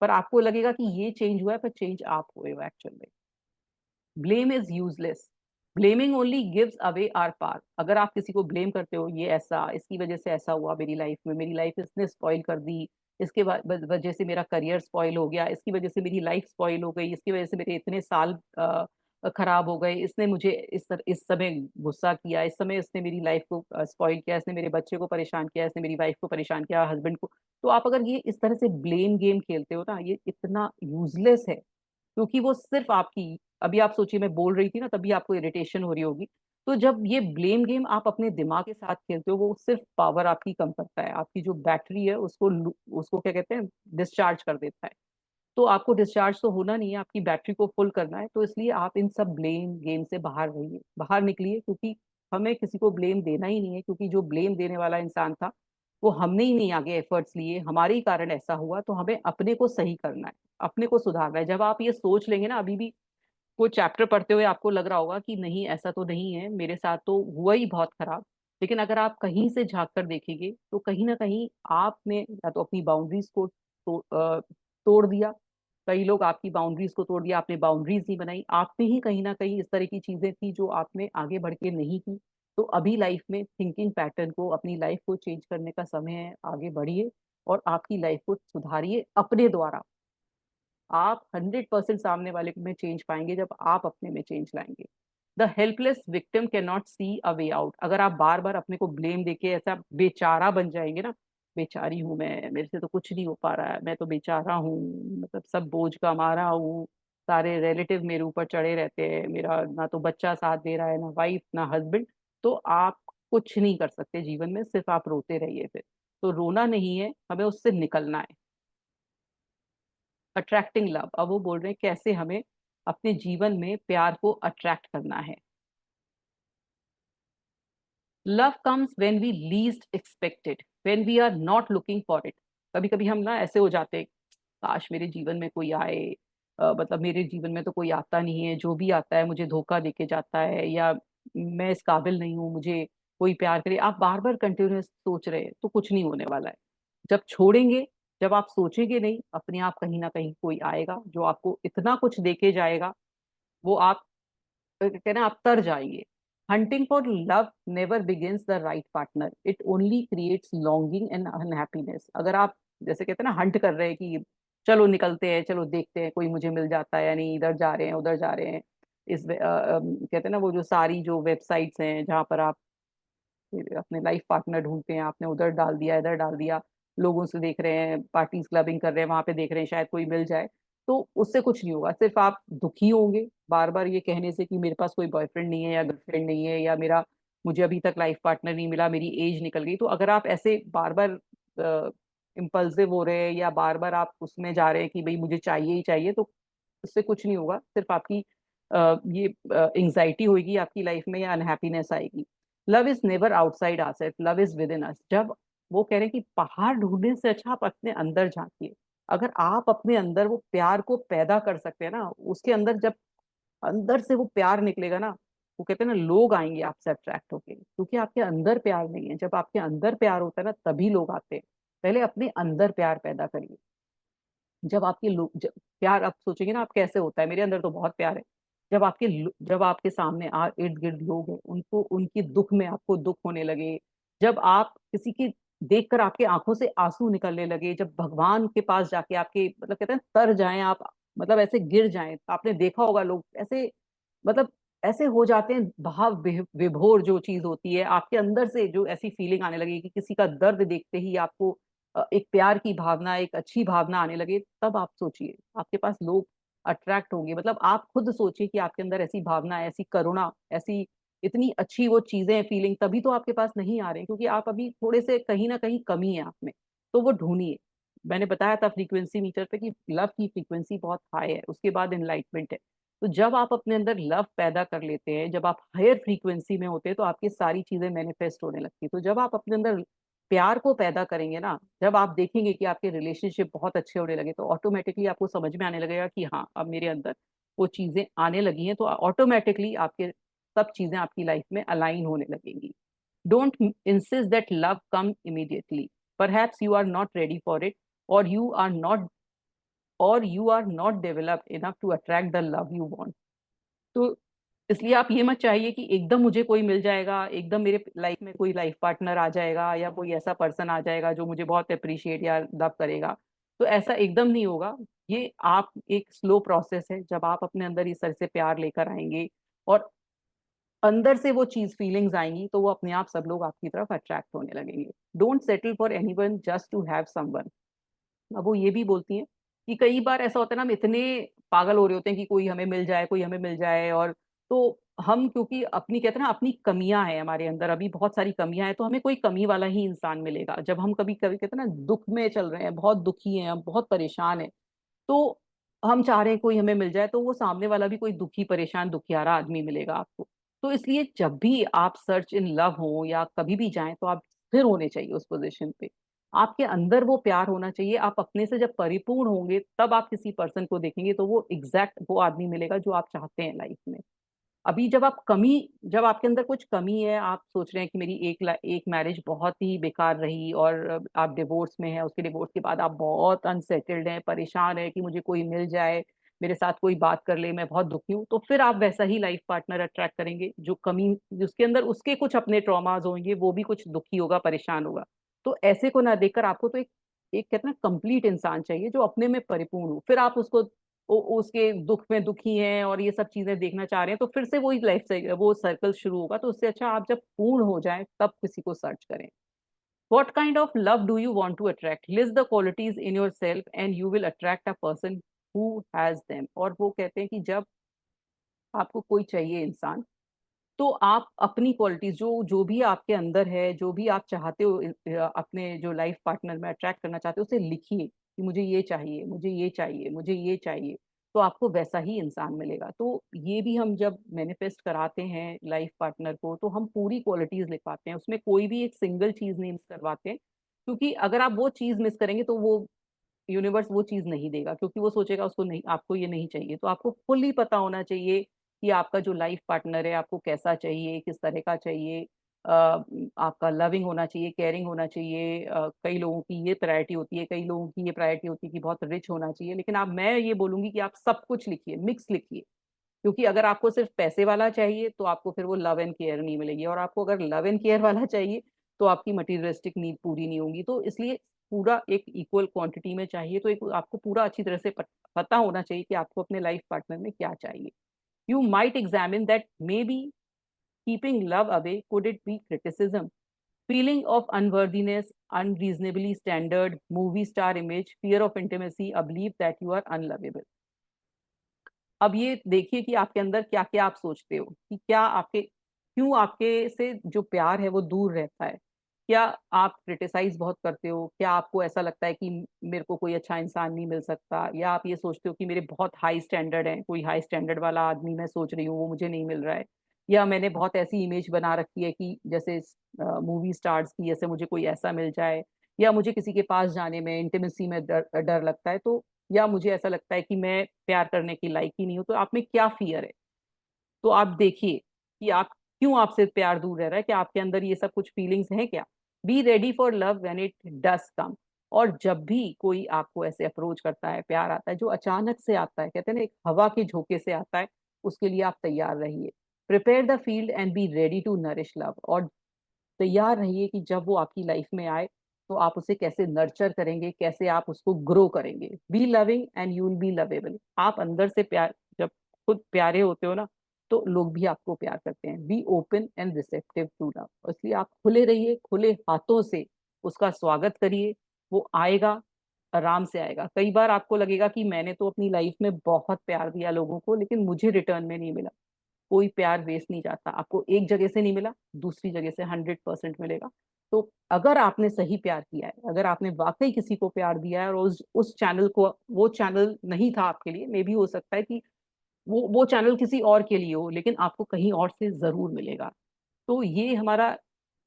Speaker 1: पर आपको लगेगा कि ये चेंज हुआ है, पर चेंज आप हुए हो एक्चुअल में. Blame is useless. Blaming only gives away our power. अगर आप किसी को ब्लेम करते हो, ये ऐसा, इसकी वजह से ऐसा हुआ मेरी लाइफ में, मेरी लाइफ इसने स्पॉइल कर दी, इसके वजह से मेरा करियर स्पॉइल हो गया, इसकी वजह से मेरी लाइफ स्पॉइल हो गई, इसकी वजह से मेरे इतने साल खराब हो गए, इसने मुझे इस समय गुस्सा किया, इस समय इसने मेरी लाइफ को स्पॉइल किया, इसने मेरे बच्चे को परेशान किया, इसने मेरी वाइफ को परेशान किया, हस्बैंड को. तो आप अगर ये इस तरह से ब्लेम गेम खेलते हो ना, ये इतना यूजलेस है, क्योंकि वो सिर्फ आपकी, अभी आप सोचिए मैं बोल रही थी ना तभी आपको इरिटेशन हो रही होगी, तो जब ये ब्लेम गेम आप अपने दिमाग के साथ खेलते हो, वो सिर्फ पावर आपकी कम करता है, आपकी जो बैटरी है उसको उसको क्या कहते हैं, डिस्चार्ज कर देता है. तो आपको डिस्चार्ज तो होना नहीं है, आपकी बैटरी को फुल करना है, तो इसलिए आप इन सब ब्लेम गेम से बाहर रहिए, बाहर निकलिए, क्योंकि हमें किसी को ब्लेम देना ही नहीं है, क्योंकि जो ब्लेम देने वाला इंसान था वो हमने ही नहीं आगे एफर्ट्स लिए, हमारे ही कारण ऐसा हुआ, तो हमें अपने को सही करना है, अपने को सुधारना है. जब आप ये सोच लेंगे ना, अभी भी कोई चैप्टर पढ़ते हुए आपको लग रहा होगा कि नहीं ऐसा तो नहीं है, मेरे साथ तो हुआ ही बहुत खराब, लेकिन अगर आप कहीं से झांक कर देखेंगे, तो कहीं ना कहीं आपने या तो अपनी बाउंड्रीज को तोड़ दिया, कई लोग आपकी बाउंड्रीज को तोड़ दिया, आपने बाउंड्रीज नहीं बनाई, आप में ही कहीं ना कहीं इस तरह की चीजें थी जो आपने आगे बढ़ के नहीं की. तो अभी लाइफ में थिंकिंग पैटर्न को, अपनी लाइफ को चेंज करने का समय है, आगे बढ़िए और आपकी लाइफ को सुधारिए अपने द्वारा. आप 100% सामने वाले में चेंज पाएंगे जब आप अपने में चेंज लाएंगे. The helpless victim can not see a way out. अगर आप बार बार अपने को ब्लेम देके ऐसा बेचारा बन जाएंगे ना, बेचारी हूं मैं, मेरे से तो कुछ नहीं हो पा रहा है, मैं तो बेचारा हूँ, मतलब सब बोझ का मारा हूँ, सारे रिलेटिव मेरे ऊपर चढ़े रहते हैं, मेरा ना तो बच्चा साथ दे रहा है, ना वाइफ ना हस्बैंड, तो आप कुछ नहीं कर सकते जीवन में, सिर्फ आप रोते रहिए फिर. तो रोना नहीं है, हमें उससे निकलना है. Attracting love. अब वो बोल रहे हैं कैसे हमें अपने जीवन में प्यार को अट्रैक्ट करना है. Love comes when we least expected, when we are not looking for it. कभी कभी हम ना ऐसे हो जाते हैं, काश मेरे जीवन में कोई आए, मतलब मेरे जीवन में तो कोई आता नहीं है, जो भी आता है मुझे धोखा देके जाता है, या मैं इस काबिल नहीं हूँ, मुझे कोई प्यार करे. आप बार बार कंटिन्यूस सोच रहे हैं तो कुछ नहीं होने वाला है. जब छोड़ेंगे, जब आप सोचेंगे नहीं, अपने आप कहीं ना कहीं कोई आएगा जो आपको इतना कुछ देके जाएगा, वो आप कहते हैं ना, आप तर जाइए. Hunting for love never begins the right partner, it only creates longing and unhappiness. अगर आप जैसे कहते हैं ना हंट कर रहे हैं कि चलो निकलते हैं, चलो देखते हैं कोई मुझे मिल जाता है या नहीं, इधर जा रहे हैं उधर जा रहे हैं। कहते हैं ना वो जो सारी जो वेबसाइट्स हैं जहाँ पर आप अपने लाइफ पार्टनर ढूंढते हैं, आपने उधर डाल दिया इधर डाल दिया, लोगों से देख रहे हैं, पार्टीज क्लबिंग कर रहे हैं, वहां पे देख रहे हैं शायद कोई मिल जाए। तो उससे कुछ नहीं होगा, सिर्फ आप दुखी होंगे बार बार ये कहने से कि मेरे पास कोई बॉयफ्रेंड नहीं है या गर्लफ्रेंड नहीं है, या मेरा मुझे अभी तक लाइफ पार्टनर नहीं मिला, मेरी एज निकल गई। तो अगर आप ऐसे बार बार इम्पल्सिव हो रहे हैं या बार बार आप उसमें जा रहे हैं कि भाई मुझे चाहिए ही चाहिए, तो उससे कुछ नहीं होगा, सिर्फ आपकी ये एंग्जाइटी होगी आपकी लाइफ में या अनहैप्पीनेस आएगी। Love is never outside our, love is within us. जब वो कह रहे हैं कि पहाड़ ढूंढने से अच्छा आप अपने अंदर झांकिए। अगर आप अपने अंदर वो प्यार को पैदा कर सकते हैं ना, उसके अंदर जब अंदर से वो प्यार निकलेगा ना, वो कहते हैं ना लोग आएंगे आपसे अट्रैक्ट होके, क्योंकि आपके अंदर प्यार नहीं है। जब आपके अंदर प्यार होता है ना तभी लोग आते हैं। पहले अपने अंदर प्यार पैदा करिए। जब आपके लोग प्यार, आप सोचेंगे ना आप कैसे होता है, मेरे अंदर तो बहुत प्यार है। जब आपके सामने इर्द गिर्द लोग हैं, उनको उनकी दुख में आपको दुख होने लगे, जब आप किसी की देखकर आपके आंखों से आंसू निकलने लगे, जब भगवान के पास जाके आपके मतलब कहते हैं तर जाएं आप, मतलब ऐसे गिर जाएं, आपने देखा होगा लोग ऐसे, मतलब ऐसे हो जाते हैं, विभोर जो चीज होती है आपके अंदर से, जो ऐसी फीलिंग आने लगी कि किसी का दर्द देखते ही आपको एक प्यार की भावना, एक अच्छी भावना आने लगे, तब आप सोचिए आपके पास लोग अट्रैक्ट होंगे। मतलब आप खुद सोचिए कि आपके अंदर ऐसी भावना, ऐसी करुणा, ऐसी इतनी अच्छी वो चीजें फीलिंग तभी तो आपके पास नहीं आ रहे हैं, क्योंकि आप अभी थोड़े से कहीं ना कहीं कमी है आप में। तो वो ढूंढिए। मैंने बताया था फ्रीक्वेंसी मीटर पे कि लव की फ्रीक्वेंसी बहुत हाई है, उसके बाद एनलाइटमेंट है। तो जब आप अपने अंदर लव पैदा कर लेते हैं, जब आप हायर फ्रीक्वेंसी में होते हैं, तो आपकी सारी चीजें मैनिफेस्ट होने लगती है। तो जब आप अपने अंदर प्यार को पैदा करेंगे ना, जब आप देखेंगे कि आपके रिलेशनशिप बहुत अच्छे होने लगे, तो ऑटोमेटिकली आपको समझ में आने लगेगा कि हाँ अब मेरे अंदर वो चीजें आने लगी हैं, तो ऑटोमेटिकली आपके सब चीजें आपकी लाइफ में अलाइन होने लगेंगी। Don't insist that love come immediately, perhaps you are not ready for it, और you are not you are not developed enough to attract the love you want. तो इसलिए आप ये मत चाहिए कि एकदम मुझे कोई मिल जाएगा, एकदम मेरे लाइफ में कोई लाइफ पार्टनर आ जाएगा या कोई ऐसा पर्सन आ जाएगा जो मुझे बहुत अप्रिशिएट या लव करेगा। तो ऐसा एकदम नहीं होगा। ये आप एक स्लो प्रोसेस है, जब आप अपने अंदर इस तरह से प्यार लेकर आएंगे और अंदर से वो चीज फीलिंग्स आएंगी, तो वो अपने आप सब लोग आपकी तरफ अट्रैक्ट होने लगेंगे। Don't settle for anyone just to have someone. अब वो ये भी बोलती हैं कि कई बार ऐसा होता है ना, हम इतने पागल हो रहे होते हैं कि कोई हमें मिल जाए, कोई हमें मिल जाए, और तो हम क्योंकि अपनी कहते हैं ना अपनी कमियां हैं हमारे अंदर, अभी बहुत सारी कमियां हैं, तो हमें कोई कमी वाला ही इंसान मिलेगा। जब हम कभी कभी कहते हैं ना दुख में चल रहे हैं, बहुत दुखी हैं, हम बहुत परेशान हैं, तो हम चाह रहे हैं कोई हमें मिल जाए, तो वो सामने वाला भी कोई दुखी परेशान दुखियारा आदमी मिलेगा आपको। तो इसलिए जब भी आप सर्च इन लव हो या कभी भी जाएं, तो आप स्थिर होने चाहिए उस पोजीशन पे। आपके अंदर वो प्यार होना चाहिए। आप अपने से जब परिपूर्ण होंगे तब आप किसी पर्सन को देखेंगे, तो वो एग्जैक्ट वो आदमी मिलेगा जो आप चाहते हैं लाइफ में। अभी जब आपके अंदर कुछ कमी है, आप सोच रहे हैं कि मेरी एक मैरिज बहुत ही बेकार रही और आप डिवोर्स में हैं, उसके डिवोर्स के बाद आप बहुत अनसेटल्ड हैं, परेशान हैं कि मुझे कोई मिल जाए, मेरे साथ कोई बात कर ले, मैं बहुत दुखी हूँ, तो फिर आप वैसा ही लाइफ पार्टनर अट्रैक्ट करेंगे जो कमी जिसके अंदर उसके कुछ अपने ट्रॉमाज होंगे, वो भी कुछ दुखी होगा, परेशान होगा। तो ऐसे को ना देखकर आपको तो एक एक कहते हैं ना कंप्लीट इंसान चाहिए जो अपने में परिपूर्ण हो। फिर आप उसको उसके दुख में दुखी हैं और ये सब चीजें देखना चाह रहे हैं, तो फिर से वही लाइफ से वो सर्कल शुरू होगा। तो उससे अच्छा आप जब पूर्ण हो जाएं तब किसी को सर्च करें। What kind of love do you want to attract? List the qualities in yourself and you will attract a person who has them. और वो कहते हैं कि जब आपको कोई चाहिए इंसान, तो आप अपनी क्वालिटीज जो जो भी आपके अंदर है, जो भी आप चाहते हो अपने जो लाइफ पार्टनर में अट्रैक्ट करना चाहते हो, उसे लिखिए कि मुझे ये चाहिए, मुझे ये चाहिए, मुझे ये चाहिए। तो आपको वैसा ही इंसान मिलेगा। तो ये भी हम जब मैनिफेस्ट कराते हैं लाइफ पार्टनर को, तो हम पूरी क्वालिटीज लिख पाते हैं, उसमें कोई भी एक सिंगल चीज नहीं मिस करवाते, क्योंकि अगर आप वो चीज मिस करेंगे तो वो यूनिवर्स वो चीज नहीं देगा, क्योंकि वो सोचेगा उसको नहीं, आपको ये नहीं चाहिए। तो आपको फुल्ली पता होना चाहिए कि आपका जो लाइफ पार्टनर है आपको कैसा चाहिए, किस तरह का चाहिए। आपका लविंग होना चाहिए, केयरिंग होना चाहिए। कई लोगों की ये प्रायोरिटी होती है, कई लोगों की ये प्रायोरिटी होती है कि बहुत रिच होना चाहिए। लेकिन आप मैं ये बोलूंगी कि आप सब कुछ लिखिए, मिक्स लिखिए। क्योंकि अगर आपको सिर्फ पैसे वाला चाहिए तो आपको फिर वो लव एंड केयर नहीं मिलेगी, और आपको अगर लव एंड केयर वाला चाहिए तो आपकी मटीरियलिस्टिक नीड पूरी नहीं होगी। तो इसलिए पूरा एक इक्वल क्वांटिटी में चाहिए, तो एक आपको पूरा अच्छी तरह से पता होना चाहिए कि आपको अपने लाइफ पार्टनर में क्या चाहिए। You might examine that may be keeping love away, could it be criticism, feeling of unworthiness, unreasonably standard movie star image, fear of intimacy, a belief that you are unlovable। अब ये देखिए कि आपके अंदर क्या क्या आप सोचते हो, कि क्या आपके, क्यों आपके से जो प्यार है वो दूर रहता है। क्या आप क्रिटिसाइज बहुत करते हो, क्या आपको ऐसा लगता है कि मेरे को कोई अच्छा इंसान नहीं मिल सकता, या आप ये सोचते हो कि मेरे बहुत हाई स्टैंडर्ड है, कोई हाई स्टैंडर्ड वाला आदमी मैं सोच रही हूँ वो मुझे नहीं मिल रहा है, या मैंने बहुत ऐसी इमेज बना रखी है कि जैसे मूवी स्टार्स की, जैसे मुझे कोई ऐसा मिल जाए, या मुझे किसी के पास जाने में इंटीमेसी में डर डर लगता है, तो या मुझे ऐसा लगता है कि मैं प्यार करने की लायक ही नहीं हूं। तो आप में क्या फियर है, तो आप देखिए कि आप क्यों, आपसे प्यार दूर रह रहा है, कि आपके अंदर ये सब कुछ फीलिंग्स हैं क्या। Be ready for love when it does come. और जब भी कोई आपको ऐसे अप्रोच करता है, प्यार आता है जो अचानक से आता है, कहते हैं ना एक हवा के झोंके से आता है, उसके लिए आप तैयार रहिए। Prepare the field and be ready to nourish love. और तैयार रहिए कि जब वो आपकी लाइफ में आए तो आप उसे कैसे नर्चर करेंगे, कैसे आप उसको ग्रो करेंगे। B loving and you will be lovable. आप अंदर से प्यार, जब खुद प्यारे होते हो ना, तो लोग भी आपको प्यार करते हैं। Be open and receptive to love. इसलिए आप खुले रहिए, खुले हाथों से उसका स्वागत करिए। वो आएगा, आराम से आएगा। कई बार आपको लगेगा कि मैंने तो अपनी लाइफ में बहुत प्यार दिया लोगों को, लेकिन मुझे रिटर्न में नहीं मिला। कोई प्यार वेस्ट नहीं जाता। आपको एक जगह से नहीं मिला, दूसरी जगह से 100% मिलेगा। तो अगर आपने सही प्यार किया है, अगर आपने वाकई किसी को प्यार दिया है और उस चैनल को, वो चैनल नहीं था आपके लिए, मे भी हो सकता है कि वो चैनल किसी और के लिए हो, लेकिन आपको कहीं और से जरूर मिलेगा। तो ये हमारा,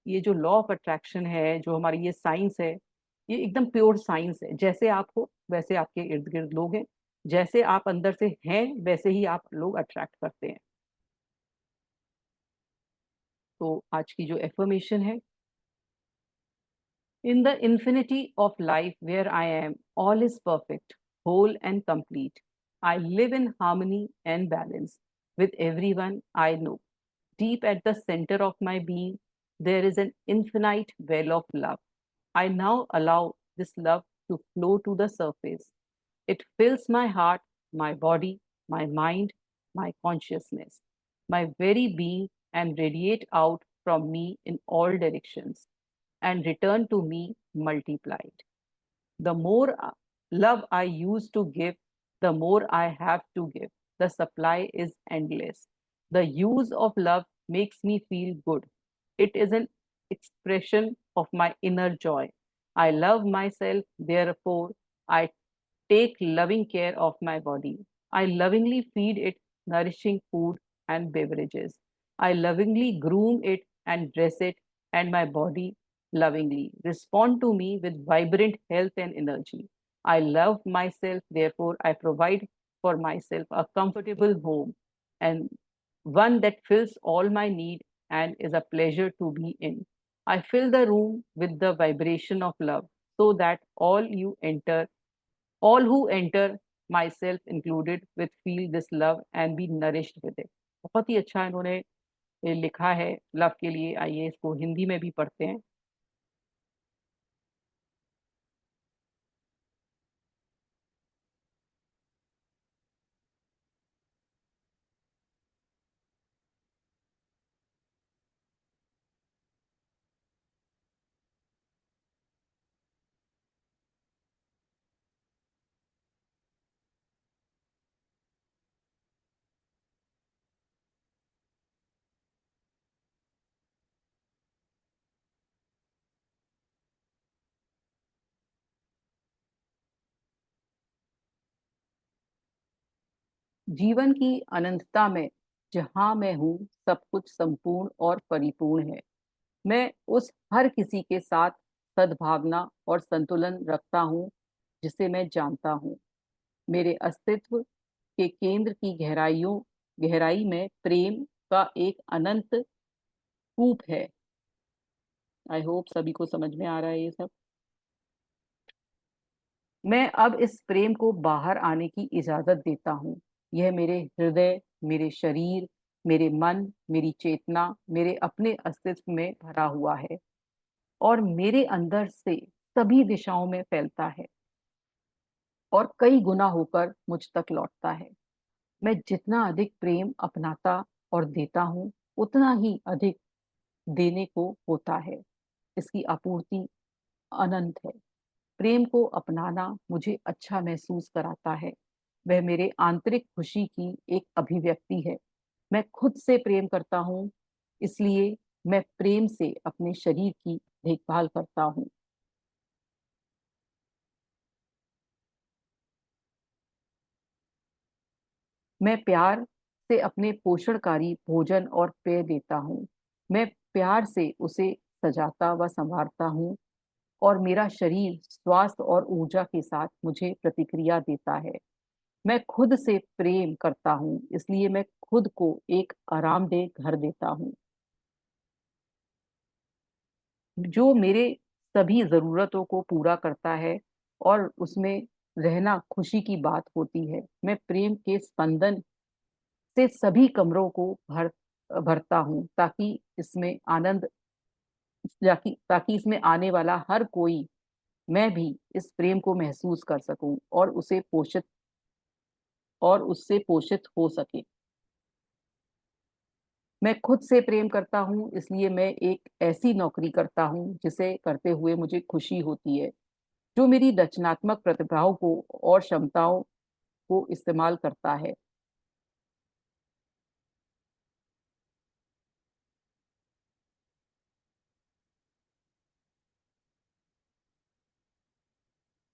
Speaker 1: ये जो लॉ ऑफ अट्रैक्शन है, जो हमारी ये साइंस है, ये एकदम प्योर साइंस है। जैसे आप हो वैसे आपके इर्द गिर्द लोग हैं, जैसे आप अंदर से हैं वैसे ही आप लोग अट्रैक्ट करते हैं। तो आज की जो एफर्मेशन है, in the infinity of life where I am, all is perfect, whole and complete. I live in harmony and balance with everyone I know. Deep at the center of my being, there is an infinite well of love. I now allow this love to flow to the surface. It fills my heart, my body, my mind, my consciousness, my very being, and radiate out from me in all directions and return to me multiplied. The more love I use to give, the more I have to give. The supply is endless. The use of love makes me feel good. It is an expression of my inner joy. I love myself, therefore, I take loving care of my body. I lovingly feed it nourishing food and beverages. I lovingly groom it and dress it, and my body lovingly respond to me with vibrant health and energy. I love myself, therefore, I provide for myself a comfortable home and one that fills all my need and is a pleasure to be in. I fill the room with the vibration of love so that all who enter, myself included, with feel this love and be nourished with it। बहुत ही अच्छा इन्होंने लिखा है love के लिए। आइए इसको हिंदी में भी पढ़ते हैं। जीवन की अनंतता में जहां मैं हूँ, सब कुछ संपूर्ण और परिपूर्ण है। मैं उस हर किसी के साथ सद्भावना और संतुलन रखता हूँ जिसे मैं जानता हूँ। मेरे अस्तित्व के केंद्र की गहराई में प्रेम का एक अनंत कूप है। आई होप सभी को समझ में आ रहा है ये सब। मैं अब इस प्रेम को बाहर आने की इजाजत देता हूँ। यह मेरे हृदय, मेरे शरीर, मेरे मन, मेरी चेतना, मेरे अपने अस्तित्व में भरा हुआ है और मेरे अंदर से सभी दिशाओं में फैलता है और कई गुना होकर मुझ तक लौटता है। मैं जितना अधिक प्रेम अपनाता और देता हूँ, उतना ही अधिक देने को होता है। इसकी आपूर्ति अनंत है। प्रेम को अपनाना मुझे अच्छा महसूस कराता है। वह मेरे आंतरिक खुशी की एक अभिव्यक्ति है। मैं खुद से प्रेम करता हूँ, इसलिए मैं प्रेम से अपने शरीर की देखभाल करता हूँ। मैं प्यार से अपने पोषणकारी भोजन और पेय देता हूँ। मैं प्यार से उसे सजाता व संवारता हूँ और मेरा शरीर स्वास्थ्य और ऊर्जा के साथ मुझे प्रतिक्रिया देता है। मैं खुद से प्रेम करता हूँ, इसलिए मैं खुद को एक आरामदेह घर देता हूँ, जो मेरे सभी ज़रूरतों को पूरा करता है और उसमें रहना खुशी की बात होती है। मैं प्रेम के स्पंदन से सभी कमरों को भरता हूँ, ताकि इसमें आने वाला हर कोई, मैं भी इस प्रेम को महसूस कर सकूँ और उससे पोषित हो सके। मैं खुद से प्रेम करता हूँ, इसलिए मैं एक ऐसी नौकरी करता हूँ जिसे करते हुए मुझे खुशी होती है, जो मेरी रचनात्मक प्रतिभाओं को और क्षमताओं को इस्तेमाल करता है।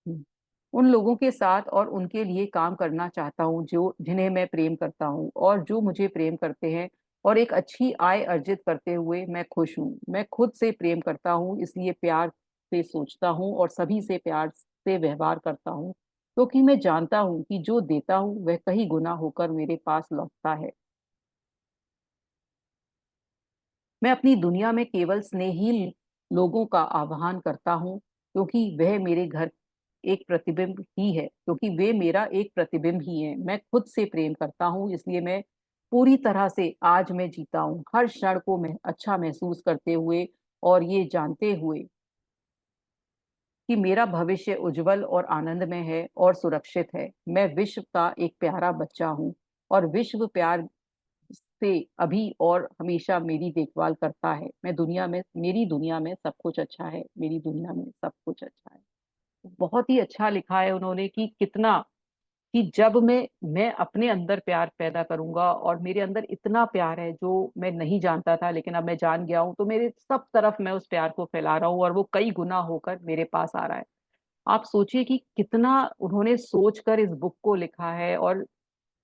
Speaker 1: हुँ। उन लोगों के साथ और उनके लिए काम करना चाहता हूँ जो जिन्हें मैं प्रेम करता हूँ और जो मुझे प्रेम करते हैं, और एक अच्छी आय अर्जित करते हुए मैं खुश हूँ। मैं खुद से प्रेम करता हूँ, इसलिए प्यार से सोचता हूँ और सभी से प्यार से व्यवहार करता हूँ, क्योंकि मैं जानता हूँ कि जो देता हूँ वह कई गुना होकर मेरे पास लौटता है। मैं अपनी दुनिया में केवल स्नेही लोगों का आह्वान करता हूँ, क्योंकि वे मेरा एक प्रतिबिंब ही हैं। मैं खुद से प्रेम करता हूँ, इसलिए मैं पूरी तरह से आज मैं जीता हूँ, हर क्षण को मैं अच्छा महसूस करते हुए और ये जानते हुए कि मेरा भविष्य उज्जवल और आनंदमय है और सुरक्षित है। मैं विश्व का एक प्यारा बच्चा हूँ और विश्व प्यार से अभी और हमेशा मेरी देखभाल करता है। मेरी दुनिया में सब कुछ अच्छा है, मेरी दुनिया में सब कुछ अच्छा है। बहुत ही अच्छा लिखा है उन्होंने कि कितना, कि जब मैं अपने अंदर प्यार पैदा करूँगा और मेरे अंदर इतना प्यार है जो मैं नहीं जानता था, लेकिन अब मैं जान गया हूँ, तो मेरे सब तरफ मैं उस प्यार को फैला रहा हूँ और वो कई गुना होकर मेरे पास आ रहा है। आप सोचिए कि कितना उन्होंने सोच कर इस बुक को लिखा है, और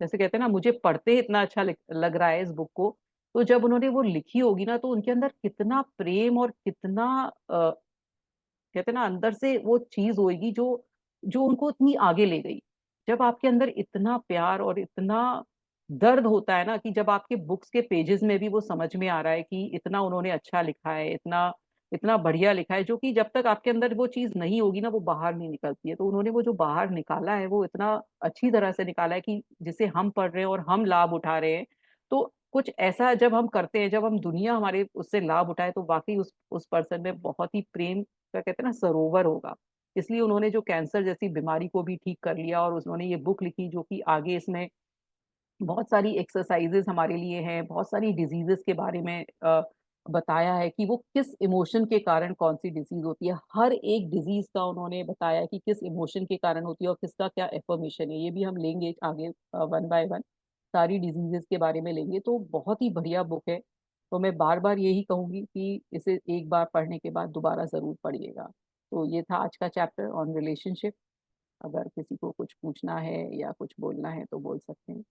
Speaker 1: जैसे कहते हैं ना, मुझे पढ़ते ही इतना अच्छा लग रहा है इस बुक को, तो जब उन्होंने वो लिखी होगी ना, तो उनके अंदर कितना प्रेम और कितना कहते हैं ना, अंदर से वो चीज़ होएगी जो जो उनको इतनी आगे ले गई। जब आपके अंदर इतना प्यार और इतना दर्द होता है ना, कि जब आपके बुक्स के पेजेज़ में भी वो समझ में आ रहा है कि इतना उन्होंने अच्छा लिखा है, इतना इतना बढ़िया लिखा है, जो कि जब तक आपके अंदर वो चीज़ नहीं होगी ना, वो बाहर नहीं निकलती है। तो उन्होंने वो जो बाहर निकाला है, वो इतना अच्छी तरह से निकाला है कि जिसे हम पढ़ रहे हैं और हम लाभ उठा रहे हैं। तो कुछ ऐसा जब हम करते हैं, जब हम दुनिया हमारे उससे लाभ उठाए, तो वाक़ई उस पर्सन में बहुत ही प्रेम का, कहते हैं ना, सरोवर होगा। इसलिए उन्होंने जो कैंसर जैसी बीमारी को भी ठीक कर लिया, और उन्होंने ये बुक लिखी जो कि आगे इसमें बहुत सारी एक्सरसाइज़ेज़ हमारे लिए हैं, बहुत सारी डिज़ीज़ेज़ के बारे में बताया है कि वो किस इमोशन के कारण कौन-सी डिज़ीज़ होती है। हर एक डिज़ीज़ का उन्होंने बताया है कि किस इमोशन के कारण होती है और किसका क्या अफ़र्मेशन है। ये भी हम लेंगे आगे वन बाय वन, सारी डिज़ीज़ेज़ के बारे में लेंगे, तो बहुत ही बढ़िया बुक है। तो मैं बार-बार यही कहूँगी कि इसे एक बार पढ़ने के बाद दोबारा ज़रूर पढ़िएगा। तो ये था आज का चैप्टर ऑन रिलेशनशिप। अगर किसी को कुछ पूछना है या कुछ बोलना है तो बोल सकते हैं।